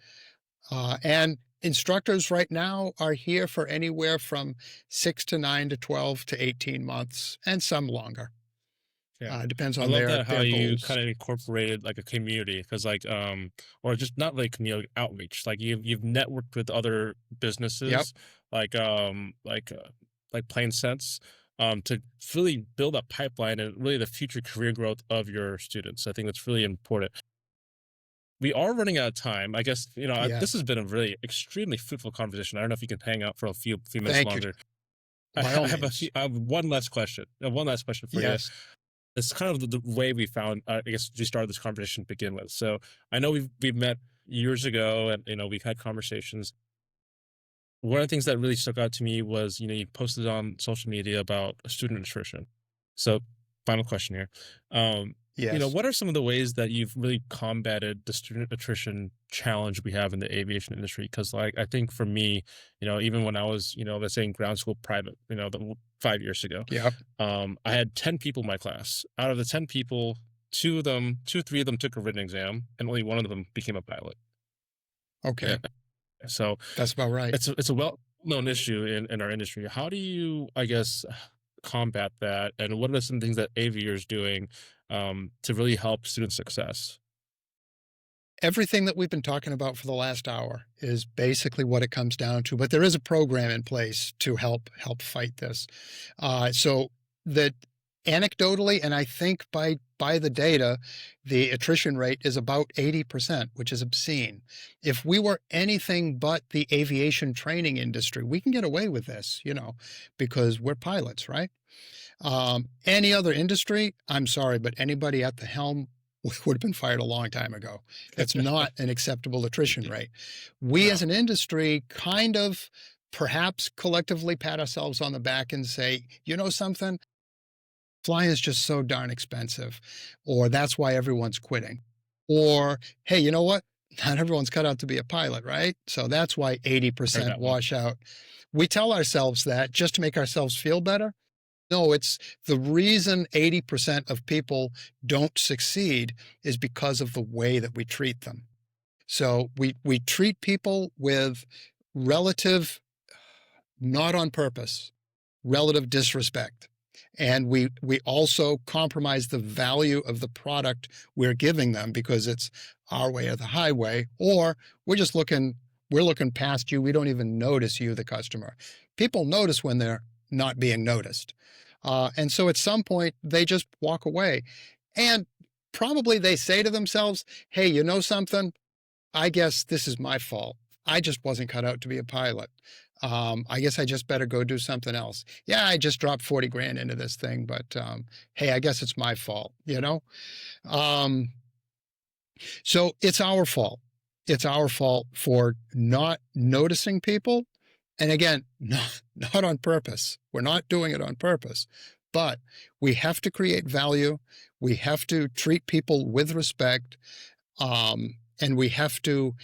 And instructors right now are here for anywhere from 6 to 9 to 12 to 18 months, and some longer. Yeah. Depends on I love their that how you goals. kind of incorporated like a community, because or just not like community outreach. Like you've networked with other businesses, like PlaneSense, to really build a pipeline and really the future career growth of your students. I think that's really important. We are running out of time. I guess, this has been a really extremely fruitful conversation. I don't know if you can hang out for a few minutes Thank longer. you. I By all have means. I have one last question. One last question for you. It's kind of the way we found, I guess, we started this conversation to begin with. So I know we've met years ago, and we've had conversations. One of the things that really stuck out to me was, you posted on social media about student attrition. So, final question here. Yes. What are some of the ways that you've really combated the student attrition challenge we have in the aviation industry? Because, like, I think for me, even when I was, let's say in ground school private, 5 years ago, Yep. I had 10 people in my class. Out of the 10 people, three of them took a written exam, and only one of them became a pilot. Yeah. Okay. So That's about right. it's a well-known issue in our industry. How do you, I guess, combat that, and what are some things that Avier is doing to really help student success? Everything that we've been talking about for the last hour is basically what it comes down to, but there is a program in place to help fight this. So that anecdotally, and I think by the data, the attrition rate is about 80%, which is obscene. If we were anything but the aviation training industry, we can get away with this, because we're pilots, right? Any other industry, I'm sorry, but anybody at the helm would have been fired a long time ago. That's not an acceptable attrition rate. We No. as an industry kind of perhaps collectively pat ourselves on the back and say, you know something? Flying is just so darn expensive, or that's why everyone's quitting. Or, hey, you know what? Not everyone's cut out to be a pilot, right? So that's why Heard 80% that one. wash out. We tell ourselves that just to make ourselves feel better. No, it's the reason 80% of people don't succeed is because of the way that we treat them. So we treat people with relative, not on purpose, relative disrespect. And we also compromise the value of the product we're giving them because it's our way or the highway, or we're looking past you. We don't even notice you, the customer. People notice when they're not being noticed. And so at some point, they just walk away. And probably they say to themselves, hey, you know something? I guess this is my fault. I just wasn't cut out to be a pilot. I guess I just better go do something else. Yeah, I just dropped 40 grand into this thing, but hey, I guess it's my fault, Um, so it's our fault. It's our fault for not noticing people. And again, not on purpose. We're not doing it on purpose, but we have to create value. We have to treat people with respect. And we have to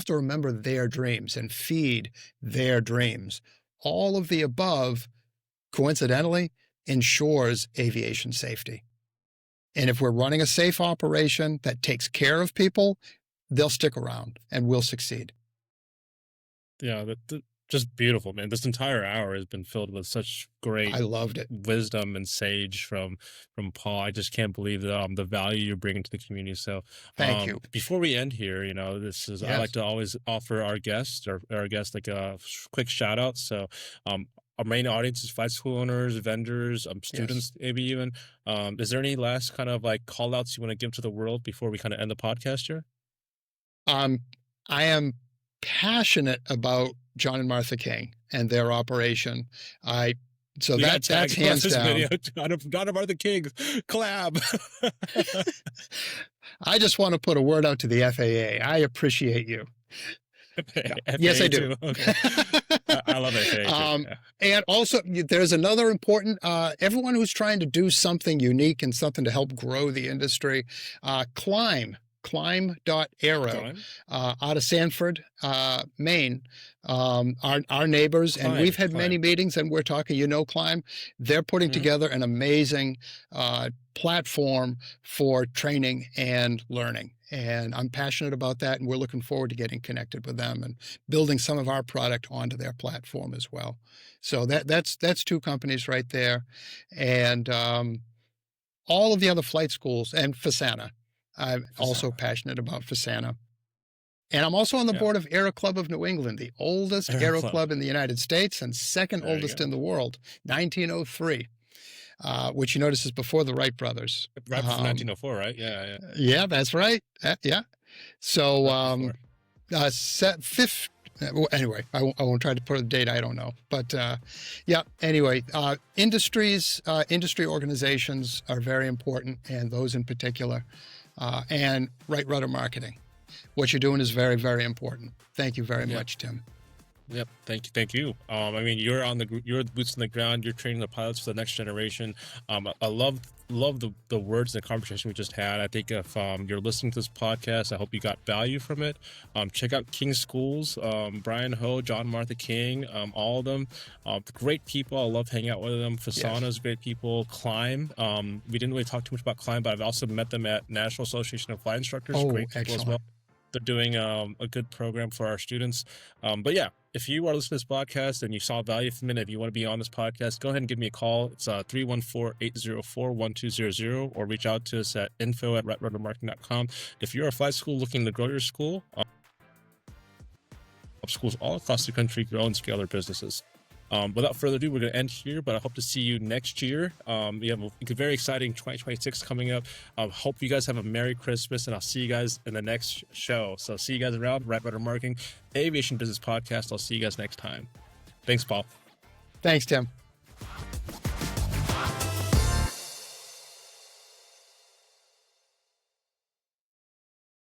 remember their dreams and feed their dreams. All of the above, coincidentally, ensures aviation safety. And if we're running a safe operation that takes care of people, they'll stick around and we'll succeed. Yeah, just beautiful, man. This entire hour has been filled with such great I loved it. wisdom and sage from Paul. I just can't believe the value you're bringing to the community. So, Thank you. before we end here, I like Yes. to always offer our guests like a quick shout out. So, our main audience is flight school owners, vendors, Yes. students, maybe even. Is there any last kind of like call outs you want to give to the world before we kind of end the podcast here? I am passionate about John and Martha King and their operation. So We got that's tagged across hands this down. video. John of the Kings collab. I just want to put a word out to the FAA. I appreciate you. Yeah. Yes, I do. Too. Okay. I love FAA too. Yeah. And also, there's another important, everyone who's trying to do something unique and something to help grow the industry, climb.aero out of Sanford, Maine, our neighbors. And we've had many meetings and we're talking, Climb. They're putting together an amazing platform for training and learning. And I'm passionate about that. And we're looking forward to getting connected with them and building some of our product onto their platform as well. So that's two companies right there. And all of the other flight schools and FASANA. I'm also passionate about FASANA. And I'm also on the board of Aero Club of New England, the oldest aero club in the United States and second oldest in the world, 1903. Which you notice is before the Wright brothers. Right before 1904, right? Yeah. Yeah, that's right. Yeah. So, anyway, I won't try to put a date. I don't know. But yeah, anyway, industry organizations are very important, and those in particular, and right rudder marketing. What you're doing is very, very important. Thank you very much, Tim. Yep. Thank you. I mean, you're the boots on the ground. You're training the pilots for the next generation. I love the words and the conversation we just had. I think if you're listening to this podcast, I hope you got value from it. Check out King Schools, Brian Ho, John Martha King, all of them. Great people. I love hanging out with them. Fasana's great people. Climb. We didn't really talk too much about Climb, but I've also met them at National Association of Flight Instructors. Oh, Great people as well. They're doing a good program for our students. But yeah, if you are listening to this podcast and you saw value from it, if you want to be on this podcast, go ahead and give me a call. It's 314-804-1200, or reach out to us at info@rebrand.com. If you're a flight school looking to grow your school, schools all across the country grow and scale their businesses. Without further ado, we're going to end here, but I hope to see you next year. We have a very exciting 2026 coming up. Hope you guys have a Merry Christmas, and I'll see you guys in the next show. So see you guys around. Right Better Marketing, Aviation Business Podcast. I'll see you guys next time. Thanks, Paul. Thanks, Tim.